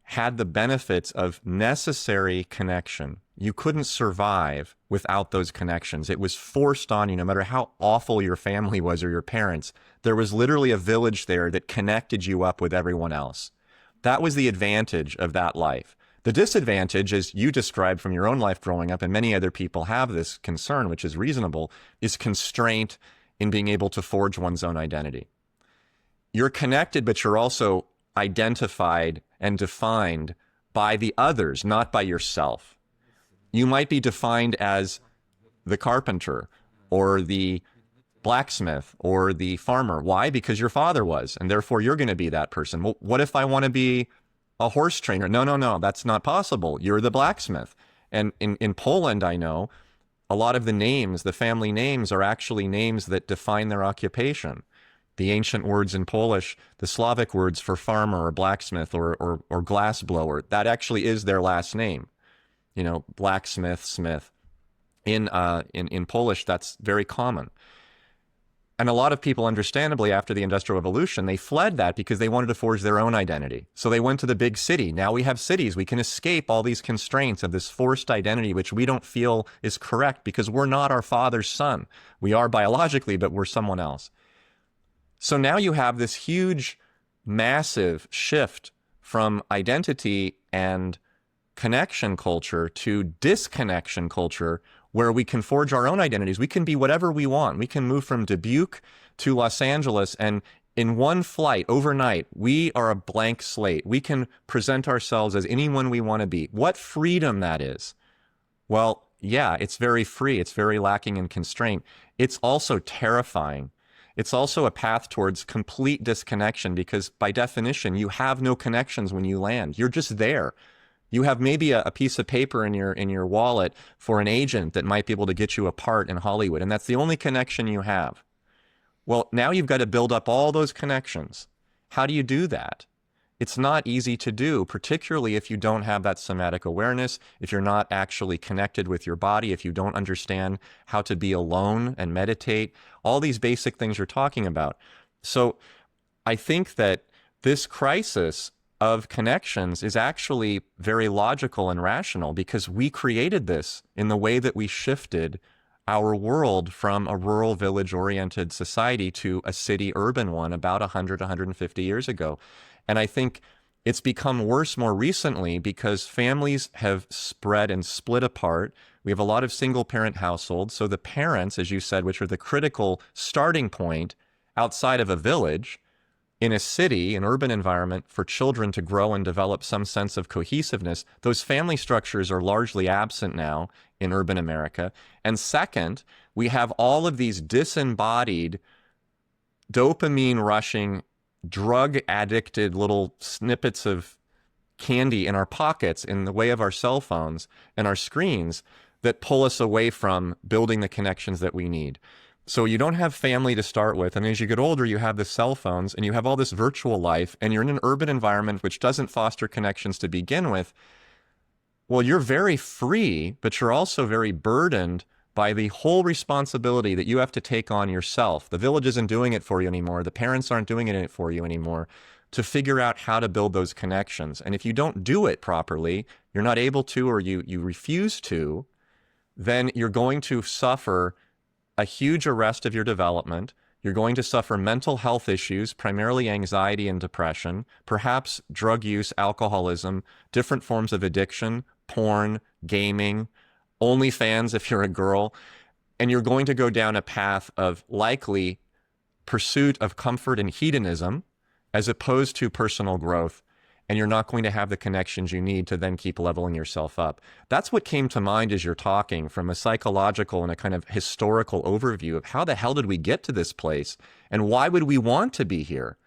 had the benefits of necessary connection. You couldn't survive without those connections. It was forced on you, no matter how awful your family was or your parents. There was literally a village there that connected you up with everyone else. That was the advantage of that life. The disadvantage, as you described from your own life growing up, and many other people have this concern, which is reasonable, is constraint in being able to forge one's own identity. You're connected, but you're also identified and defined by the others, not by yourself. You might be defined as the carpenter or the blacksmith or the farmer. Why? Because your father was, and therefore you're going to be that person. Well, what if I want to be a horse trainer? No, that's not possible. You're the blacksmith. And in Poland, I know, a lot of the names, the family names, are actually names that define their occupation. The ancient words in Polish, the Slavic words for farmer or blacksmith or glass blower, that actually is their last name. Blacksmith, smith. In Polish, that's very common. And a lot of people, understandably, after the Industrial Revolution, they fled that because they wanted to forge their own identity. So they went to the big city. Now we have cities. We can escape all these constraints of this forced identity, which we don't feel is correct because we're not our father's son. We are biologically, but we're someone else. So now you have this huge, massive shift from identity and connection culture to disconnection culture, where we can forge our own identities. We can be whatever we want. We can move from Dubuque to Los Angeles, and in one flight, overnight, we are a blank slate. We can present ourselves as anyone we want to be. What freedom that is. Well, yeah, it's very free. It's very lacking in constraint. It's also terrifying. It's also a path towards complete disconnection because, by definition, you have no connections when you land. You're just there. You have maybe a piece of paper in your wallet for an agent that might be able to get you a part in Hollywood, and that's the only connection you have. Well, now you've got to build up all those connections. How do you do that? It's not easy to do, particularly if you don't have that somatic awareness, if you're not actually connected with your body, if you don't understand how to be alone and meditate, all these basic things you're talking about. So I think that this crisis of connections is actually very logical and rational, because we created this in the way that we shifted our world from a rural village oriented society to a city urban one about 100, 150 years ago. And I think it's become worse more recently because families have spread and split apart. We have a lot of single parent households. So the parents, as you said, which are the critical starting point outside of a village, in a city, an urban environment, for children to grow and develop some sense of cohesiveness, those family structures are largely absent now in urban America. And second, we have all of these disembodied, dopamine rushing, drug addicted little snippets of candy in our pockets in the way of our cell phones and our screens that pull us away from building the connections that we need. So you don't have family to start with. And as you get older, you have the cell phones and you have all this virtual life, and you're in an urban environment which doesn't foster connections to begin with. Well, you're very free, but you're also very burdened by the whole responsibility that you have to take on yourself. The village isn't doing it for you anymore. The parents aren't doing it for you anymore, to figure out how to build those connections. And if you don't do it properly, you're not able to, or you refuse to, then you're going to suffer a huge arrest of your development. You're going to suffer mental health issues, primarily anxiety and depression, perhaps drug use, alcoholism, different forms of addiction, porn, gaming, OnlyFans if you're a girl. And you're going to go down a path of likely pursuit of comfort and hedonism as opposed to personal growth. And you're not going to have the connections you need to then keep leveling yourself up. That's what came to mind as you're talking, from a psychological and a kind of historical overview of how the hell did we get to this place and why would we want to be here?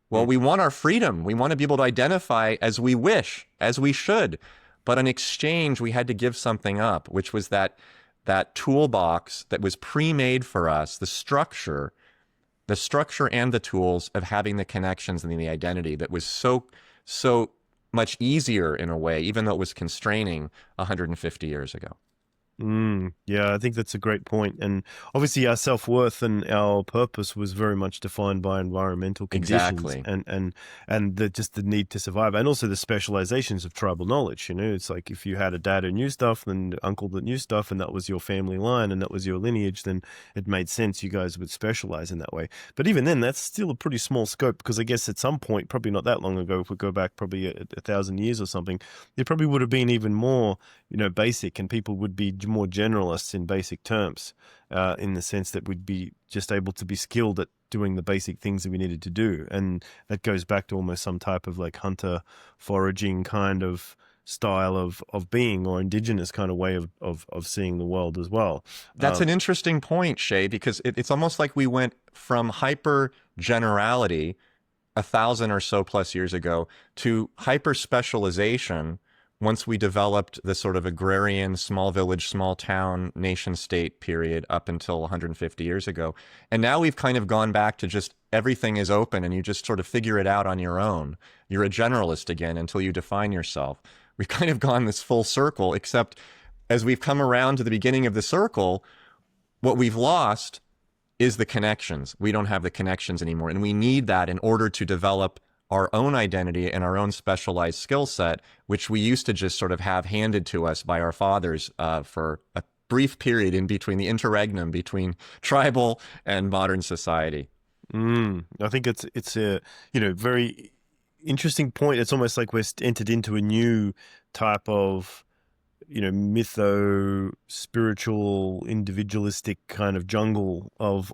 Well, we want our freedom. We want to be able to identify as we wish, as we should. But in exchange, we had to give something up, which was that toolbox that was pre-made for us, the structure and the tools of having the connections and the identity that was so much easier in a way, even though it was constraining 150 years ago. Yeah, I think that's a great point. And obviously our self-worth and our purpose was very much defined by environmental conditions. Exactly. And just the need to survive, and also the specializations of tribal knowledge. It's like if you had a dad who knew stuff and uncle that knew stuff, and that was your family line and that was your lineage, then it made sense you guys would specialize in that way. But even then, that's still a pretty small scope, because I guess at some point, probably not that long ago, if we go back probably 1,000 years or something, it probably would have been even more, basic, and people would be more generalists in basic terms, in the sense that we'd be just able to be skilled at doing the basic things that we needed to do. And that goes back to almost some type of like hunter foraging kind of style of being, or indigenous kind of way of seeing the world as well. That's an interesting point, Shae, because it's almost like we went from hyper generality 1,000 or so plus years ago to hyper specialization once we developed the sort of agrarian, small village, small town, nation state period up until 150 years ago. And now we've kind of gone back to just everything is open and you just sort of figure it out on your own. You're a generalist again until you define yourself. We've kind of gone this full circle, except as we've come around to the beginning of the circle, what we've lost is the connections. We don't have the connections anymore. And we need that in order to develop our own identity and our own specialized skill set, which we used to just sort of have handed to us by our fathers for a brief period in between the interregnum between tribal and modern society. I think it's a very interesting point. It's almost like we're entered into a new type of mytho spiritual individualistic kind of jungle of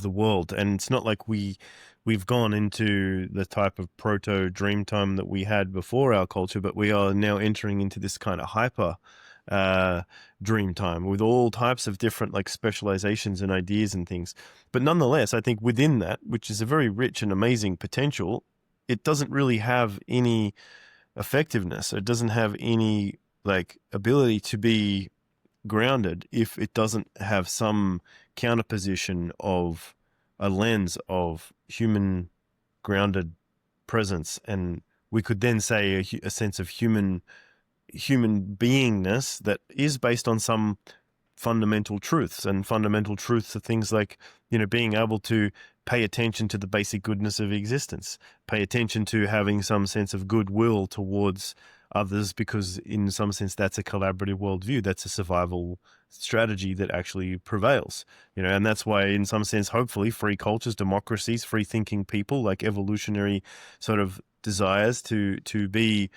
the world, and it's not like we've gone into the type of proto dream time that we had before our culture, but we are now entering into this kind of hyper dream time with all types of different like specializations and ideas and things. But nonetheless, I think within that, which is a very rich and amazing potential, it doesn't really have any effectiveness. It doesn't have any like ability to be grounded if it doesn't have some counterposition of a lens of human grounded presence. And we could then say a sense of human beingness that is based on some fundamental truths, and fundamental truths are things like, being able to pay attention to the basic goodness of existence, pay attention to having some sense of goodwill towards others, because in some sense that's a collaborative worldview. That's a survival strategy that actually prevails, and that's why in some sense, hopefully, free cultures, democracies, free thinking people, like evolutionary sort of desires to be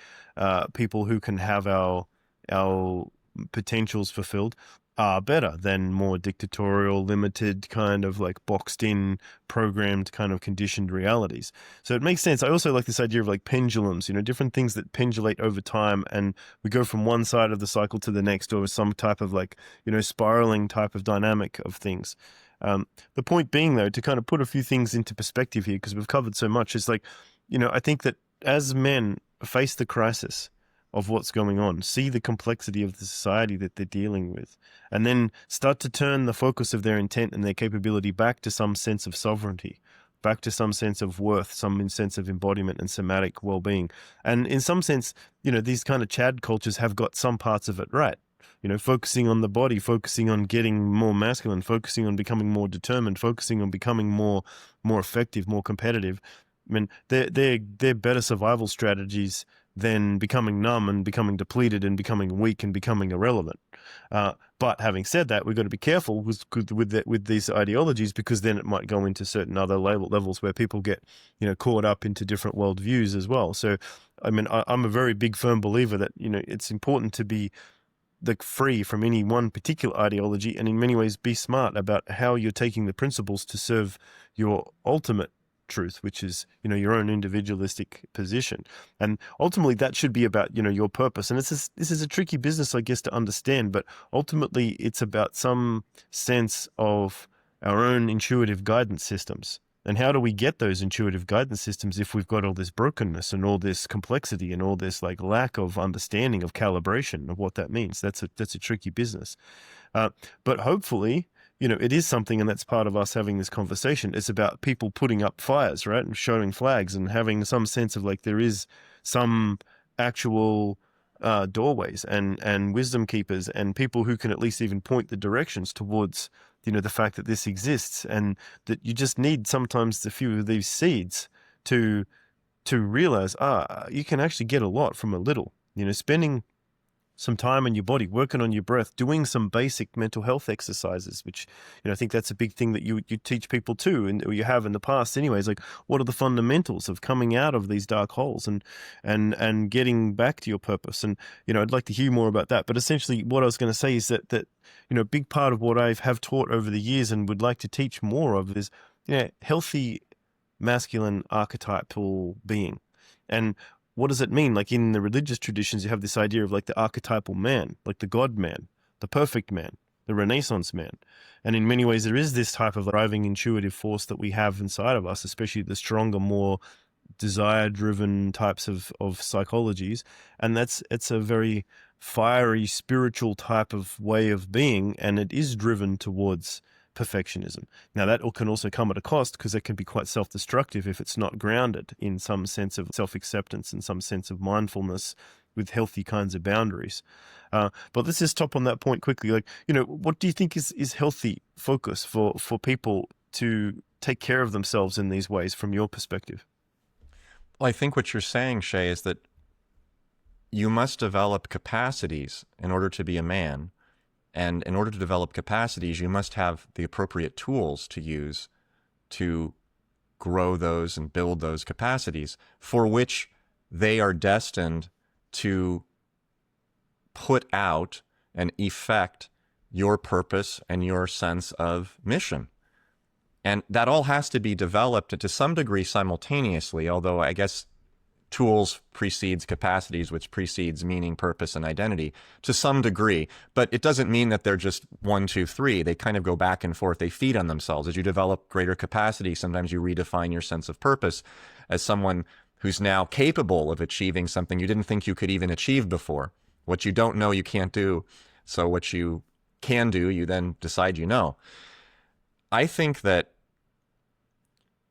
people who can have our potentials fulfilled, are better than more dictatorial, limited, kind of like boxed in, programmed, kind of conditioned realities. So it makes sense. I also like this idea of like pendulums, different things that pendulate over time, and we go from one side of the cycle to the next, or some type of like, spiraling type of dynamic of things. The point being, though, to kind of put a few things into perspective here, because we've covered so much, is like, I think that as men face the crisis of what's going on, see the complexity of the society that they're dealing with, and then start to turn the focus of their intent and their capability back to some sense of sovereignty, back to some sense of worth, some sense of embodiment and somatic well-being. And in some sense, these kind of Chad cultures have got some parts of it right. Focusing on the body, focusing on getting more masculine, focusing on becoming more determined, focusing on becoming more effective, more competitive. I mean, they're better survival strategies than becoming numb and becoming depleted and becoming weak and becoming irrelevant. But having said that, we've got to be careful with these ideologies, because then it might go into certain other levels where people get caught up into different worldviews as well. So, I mean, I'm a very big firm believer that it's important to be free from any one particular ideology, and in many ways be smart about how you're taking the principles to serve your ultimate truth, which is your own individualistic position. And ultimately that should be about your purpose. And this is a tricky business, I guess, to understand, but ultimately it's about some sense of our own intuitive guidance systems. And how do we get those intuitive guidance systems if we've got all this brokenness and all this complexity and all this like lack of understanding of calibration of what that means? That's a tricky business. But hopefully, it is something, and that's part of us having this conversation. It's about people putting up fires, right, and showing flags and having some sense of like there is some actual doorways and wisdom keepers and people who can at least even point the directions towards, the fact that this exists, and that you just need sometimes a few of these seeds to realize, you can actually get a lot from a little, spending some time in your body, working on your breath, doing some basic mental health exercises, which, I think that's a big thing that you teach people too, and you have in the past anyways. Like, what are the fundamentals of coming out of these dark holes and getting back to your purpose? And, I'd like to hear more about that. But essentially what I was going to say is that a big part of what I have taught over the years and would like to teach more of is, healthy masculine archetypal being. And what does it mean? Like in the religious traditions, you have this idea of like the archetypal man, like the God man, the perfect man, the Renaissance man. And in many ways, there is this type of driving intuitive force that we have inside of us, especially the stronger, more desire-driven types of psychologies. And it's a very fiery, spiritual type of way of being, and it is driven towards perfectionism. Now, that can also come at a cost, because it can be quite self-destructive if it's not grounded in some sense of self-acceptance and some sense of mindfulness with healthy kinds of boundaries. But let's just top on that point quickly. Like, what do you think is healthy focus for people to take care of themselves in these ways from your perspective? Well, I think what you're saying, Shae, is that you must develop capacities in order to be a man. And in order to develop capacities, you must have the appropriate tools to use to grow those and build those capacities, for which they are destined to put out and effect your purpose and your sense of mission. And that all has to be developed to some degree simultaneously, although I guess tools precedes capacities, which precedes meaning, purpose, and identity to some degree. But it doesn't mean that they're just 1, 2, 3. They kind of go back and forth. They feed on themselves. As you develop greater capacity, sometimes you redefine your sense of purpose as someone who's now capable of achieving something you didn't think you could even achieve before. What you don't know, you can't do. So what you can do, you then decide you know. I think that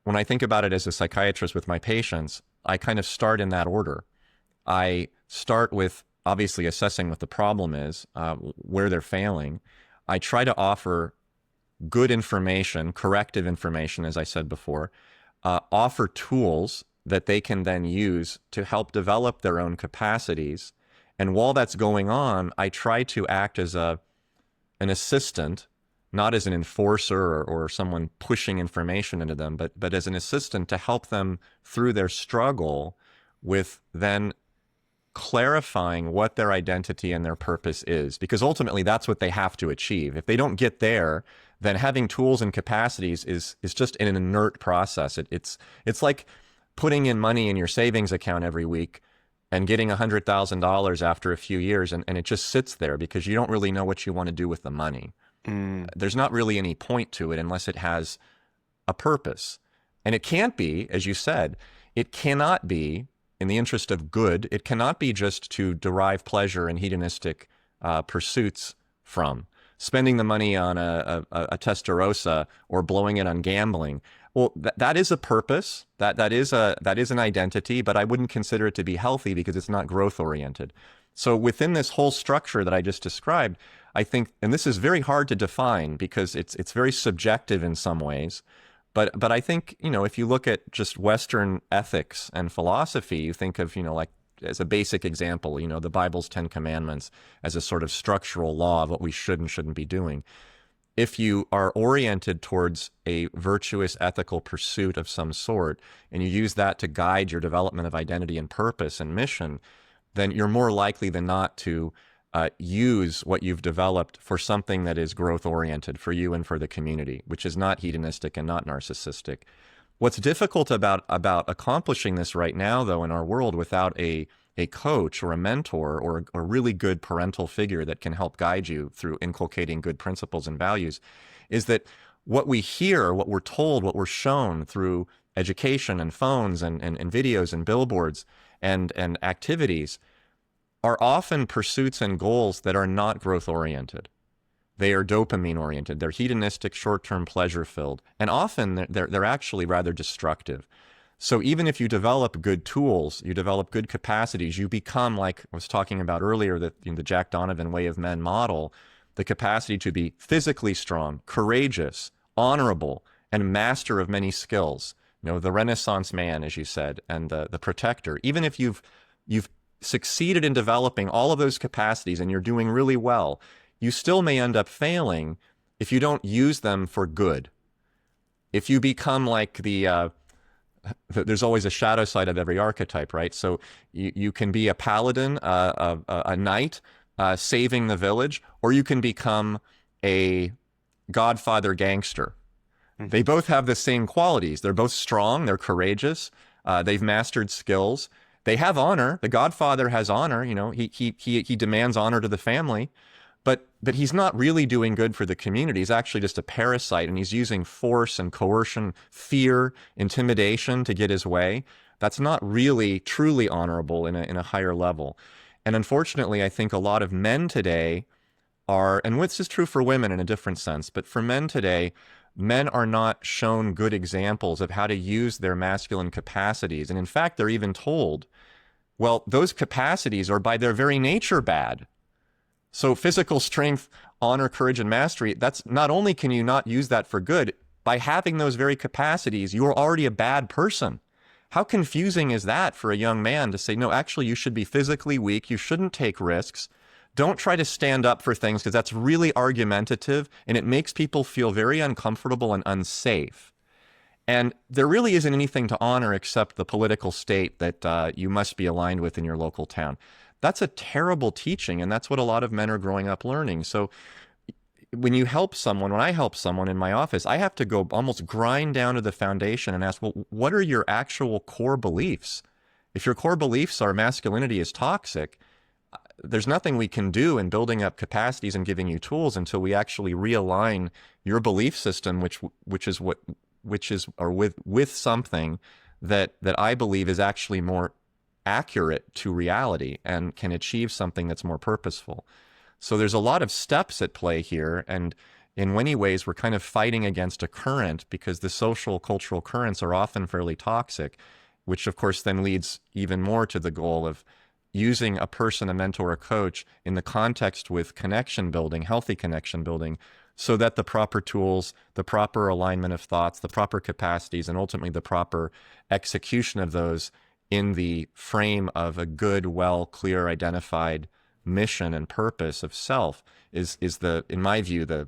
when I think about it as a psychiatrist with my patients, I kind of start in that order. I start with obviously assessing what the problem is, where they're failing. I try to offer good information, corrective information, as I said before, offer tools that they can then use to help develop their own capacities. And while that's going on, I try to act as an assistant, not as an enforcer or someone pushing information into them, but as an assistant to help them through their struggle with then clarifying what their identity and their purpose is, because ultimately that's what they have to achieve. If they don't get there, then having tools and capacities is just an inert process. It's like putting in money in your savings account every week and getting $100,000 after a few years, and it just sits there because you don't really know what you want to do with the money. There's not really any point to it unless it has a purpose. And it can't be, as you said, it cannot be, in the interest of good, it cannot be just to derive pleasure and hedonistic pursuits from. Spending the money on a Testarossa or blowing it on gambling. Well, that is a purpose, that is an identity, but I wouldn't consider it to be healthy because it's not growth oriented. So within this whole structure that I just described, I think, and this is very hard to define because it's very subjective in some ways, but I think, if you look at just Western ethics and philosophy, you think of, like as a basic example, the Bible's 10 Commandments as a sort of structural law of what we should and shouldn't be doing. If you are oriented towards a virtuous ethical pursuit of some sort, and you use that to guide your development of identity and purpose and mission, then you're more likely than not to use what you've developed for something that is growth-oriented for you and for the community, which is not hedonistic and not narcissistic. What's difficult about accomplishing this right now, though, in our world without a coach or a mentor or a really good parental figure that can help guide you through inculcating good principles and values, is that what we hear, what we're told, what we're shown through education and phones and videos and billboards and activities are often pursuits and goals that are not growth-oriented. They are dopamine-oriented. They're hedonistic, short-term, pleasure-filled, and often they're actually rather destructive. So even if you develop good tools, you develop good capacities, you become, like I was talking about earlier, the Jack Donovan Way of Men model, the capacity to be physically strong, courageous, honorable, and master of many skills. The Renaissance man, as you said, and the protector. Even if you've succeeded in developing all of those capacities and you're doing really well, you still may end up failing if you don't use them for good. If you become like there's always a shadow side of every archetype, right? So you can be a paladin, a knight, saving the village, or you can become a godfather gangster. They both have the same qualities. They're both strong, they're courageous, they've mastered skills. They have honor. The godfather has honor. He demands honor to the family, but he's not really doing good for the community. He's actually just a parasite, and he's using force and coercion, fear, intimidation to get his way. That's not really truly honorable in a higher level. And unfortunately, I think a lot of men today are, and this is true for women in a different sense, but for men today, men are not shown good examples of how to use their masculine capacities. And in fact, they're even told, well, those capacities are by their very nature bad. So physical strength, honor, courage, and mastery, that's not only can you not use that for good, by having those very capacities, you're already a bad person. How confusing is that for a young man to say, no, actually, you should be physically weak. You shouldn't take risks. Don't try to stand up for things because that's really argumentative and it makes people feel very uncomfortable and unsafe. And there really isn't anything to honor except the political state that you must be aligned with in your local town. That's a terrible teaching, and that's what a lot of men are growing up learning. So when I help someone in my office, I have to go almost grind down to the foundation and ask, well, what are your actual core beliefs? If your core beliefs are masculinity is toxic, there's nothing we can do in building up capacities and giving you tools until we actually realign your belief system, with something that I believe is actually more accurate to reality and can achieve something that's more purposeful. So there's a lot of steps at play here, and in many ways we're kind of fighting against a current because the social cultural currents are often fairly toxic, which of course then leads even more to the goal of using a person, a mentor, a coach in the context with connection building, healthy connection building, so that the proper tools, the proper alignment of thoughts, the proper capacities, and ultimately the proper execution of those in the frame of a good, well, clear, identified mission and purpose of self is the, in my view, the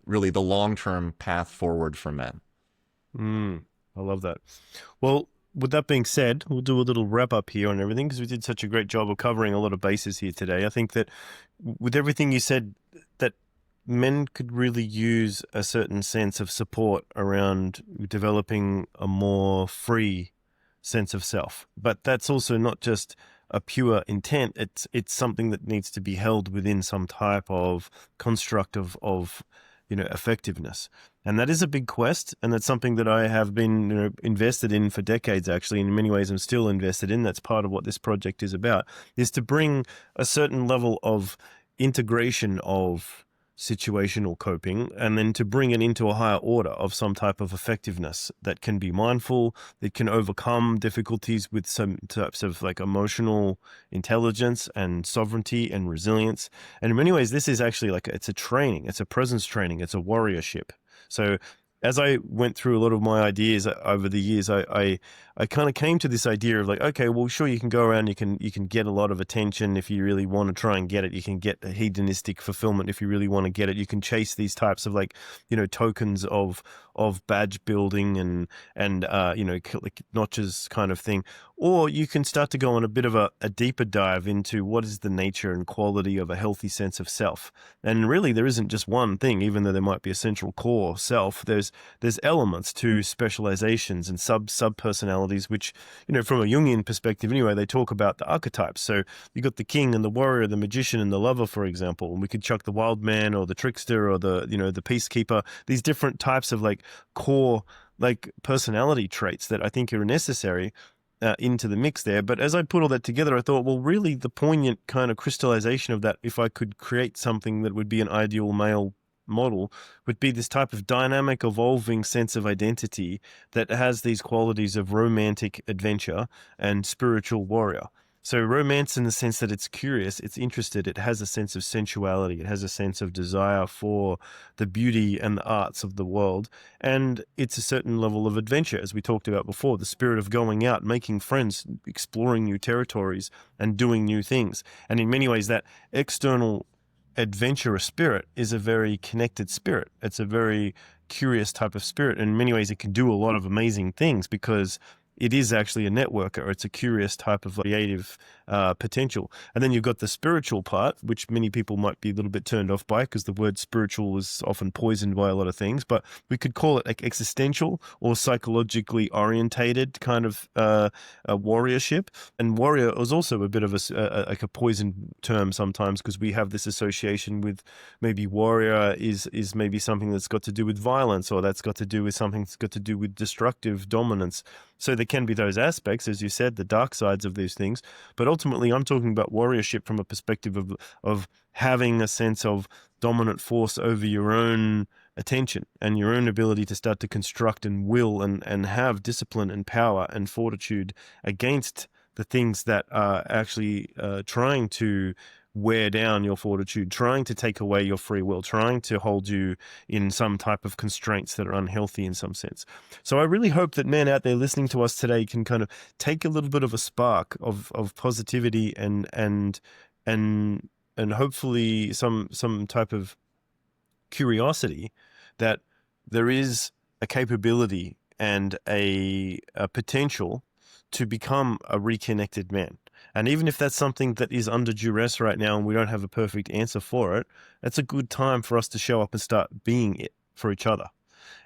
really the long-term path forward for men. I love that. Well, with that being said, we'll do a little wrap up here on everything because we did such a great job of covering a lot of bases here today. I think that with everything you said, that men could really use a certain sense of support around developing a more free sense of self. But that's also not just a pure intent. It's something that needs to be held within some type of construct of effectiveness. And that is a big quest, and that's something that I have been invested in for decades, actually. In many ways, I'm still invested in. That's part of what this project is about, is to bring a certain level of integration of situational coping, and then to bring it into a higher order of some type of effectiveness that can be mindful, that can overcome difficulties with some types of like emotional intelligence and sovereignty and resilience. And in many ways, this is actually like, it's a training, it's a presence training, it's a warriorship. So as I went through a lot of my ideas over the years, I kind of came to this idea of like, okay, well, sure, you can go around, you can get a lot of attention if you really want to try and get it. You can get a hedonistic fulfillment if you really want to get it. You can chase these types of like, tokens of badge building and like notches kind of thing. Or you can start to go on a bit of a deeper dive into what is the nature and quality of a healthy sense of self. And really, there isn't just one thing, even though there might be a central core self. There's elements to specializations and sub-personalities, which, from a Jungian perspective anyway, they talk about the archetypes. So you got the king and the warrior, the magician and the lover, for example. And we could chuck the wild man or the trickster or the peacekeeper, these different types of like core like personality traits that I think are necessary into the mix there. But as I put all that together, I thought, well, really the poignant kind of crystallization of that, if I could create something that would be an ideal male model, would be this type of dynamic, evolving sense of identity that has these qualities of romantic adventure and spiritual warrior. So romance in the sense that it's curious, it's interested, it has a sense of sensuality, it has a sense of desire for the beauty and the arts of the world, and it's a certain level of adventure, as we talked about before, the spirit of going out, making friends, exploring new territories, and doing new things. And in many ways, that external adventurous spirit is a very connected spirit. It's a very curious type of spirit. In many ways, it can do a lot of amazing things because it is actually a networker. It's a curious type of creative potential. And then you've got the spiritual part, which many people might be a little bit turned off by because the word spiritual is often poisoned by a lot of things, but we could call it like existential or psychologically orientated kind of a warriorship. And warrior is also a bit of like a poisoned term sometimes because we have this association with maybe warrior is maybe something that's got to do with violence, or that's got to do with something that's got to do with destructive dominance. So there can be those aspects, as you said, the dark sides of these things. But ultimately, I'm talking about warriorship from a perspective of having a sense of dominant force over your own attention and your own ability to start to construct and will and have discipline and power and fortitude against the things that are actually trying to wear down your fortitude, trying to take away your free will, trying to hold you in some type of constraints that are unhealthy in some sense. So I really hope that men out there listening to us today can kind of take a little bit of a spark of positivity and hopefully some type of curiosity that there is a capability and a potential to become a reconnected man. And even if that's something that is under duress right now and we don't have a perfect answer for it, it's a good time for us to show up and start being it for each other.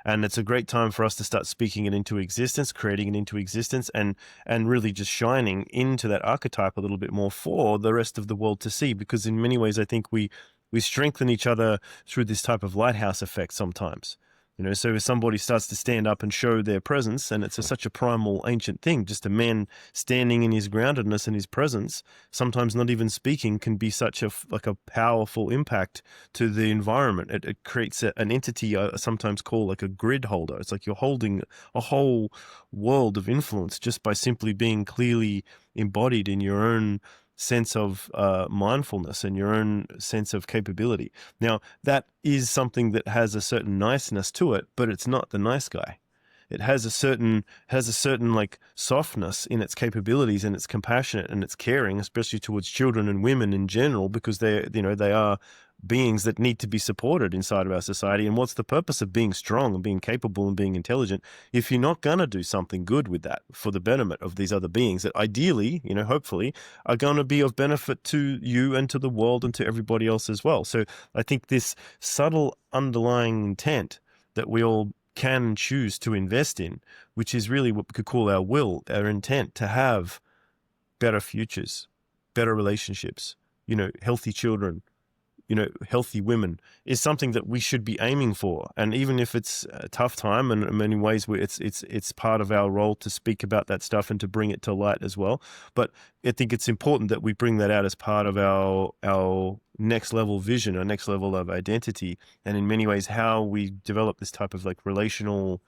And it's a great time for us to start speaking it into existence, creating it into existence, and really just shining into that archetype a little bit more for the rest of the world to see. Because in many ways, I think we strengthen each other through this type of lighthouse effect sometimes. You know, so if somebody starts to stand up and show their presence, and it's such a primal, ancient thing, just a man standing in his groundedness and his presence, sometimes not even speaking, can be such a powerful impact to the environment. It creates an entity I sometimes call like a grid holder. It's like you're holding a whole world of influence just by simply being clearly embodied in your own sense of mindfulness and your own sense of capability. Now, that is something that has a certain niceness to it, but it's not the nice guy. It has a certain like softness in its capabilities, and it's compassionate and it's caring, especially towards children and women in general, because they are beings that need to be supported inside of our society. And what's the purpose of being strong and being capable and being intelligent if you're not going to do something good with that for the betterment of these other beings that ideally, hopefully, are going to be of benefit to you and to the world and to everybody else as well. So I think this subtle underlying intent that we all can choose to invest in, which is really what we could call our will, our intent to have better futures, better relationships, healthy children, healthy women, is something that we should be aiming for. And even if it's a tough time, and in many ways it's part of our role to speak about that stuff and to bring it to light as well. But I think it's important that we bring that out as part of our next level vision, our next level of identity, and in many ways how we develop this type of like relational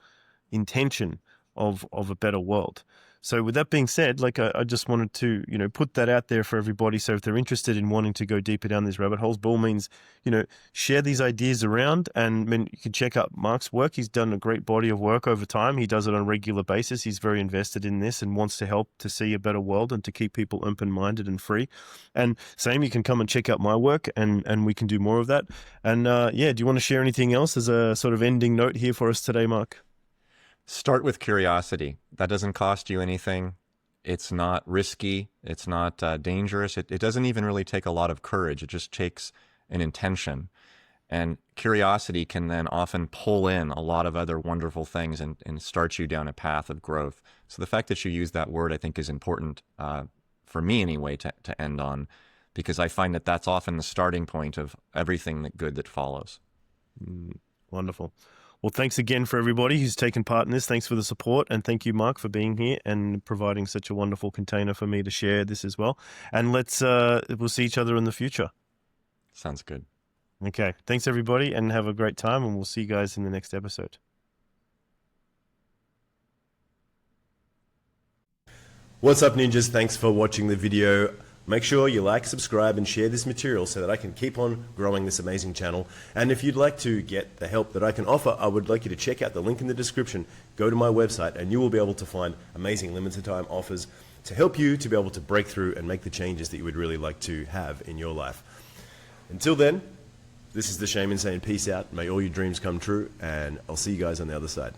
intention of a better world. So with that being said, like I just wanted to, put that out there for everybody. So if they're interested in wanting to go deeper down these rabbit holes, by all means, share these ideas around. And you can check out Mark's work. He's done a great body of work over time. He does it on a regular basis. He's very invested in this and wants to help to see a better world and to keep people open-minded and free. And same, you can come and check out my work, and we can do more of that. And do you want to share anything else as a sort of ending note here for us today, Mark? Start with curiosity. That doesn't cost you anything. It's not risky. It's not dangerous. It doesn't even really take a lot of courage. It just takes an intention. And curiosity can then often pull in a lot of other wonderful things and start you down a path of growth. So the fact that you use that word, I think, is important for me anyway to end on, because I find that that's often the starting point of everything good that follows. Wonderful. Well, thanks again for everybody who's taken part in this. Thanks for the support. And thank you, Mark, for being here and providing such a wonderful container for me to share this as well. And we'll see each other in the future. Sounds good. Okay. Thanks, everybody, and have a great time. And we'll see you guys in the next episode. What's up, ninjas? Thanks for watching the video. Make sure you like, subscribe, and share this material so that I can keep on growing this amazing channel. And if you'd like to get the help that I can offer, I would like you to check out the link in the description. Go to my website and you will be able to find amazing limited time offers to help you to be able to break through and make the changes that you would really like to have in your life. Until then, this is the Shaman saying peace out. May all your dreams come true, and I'll see you guys on the other side.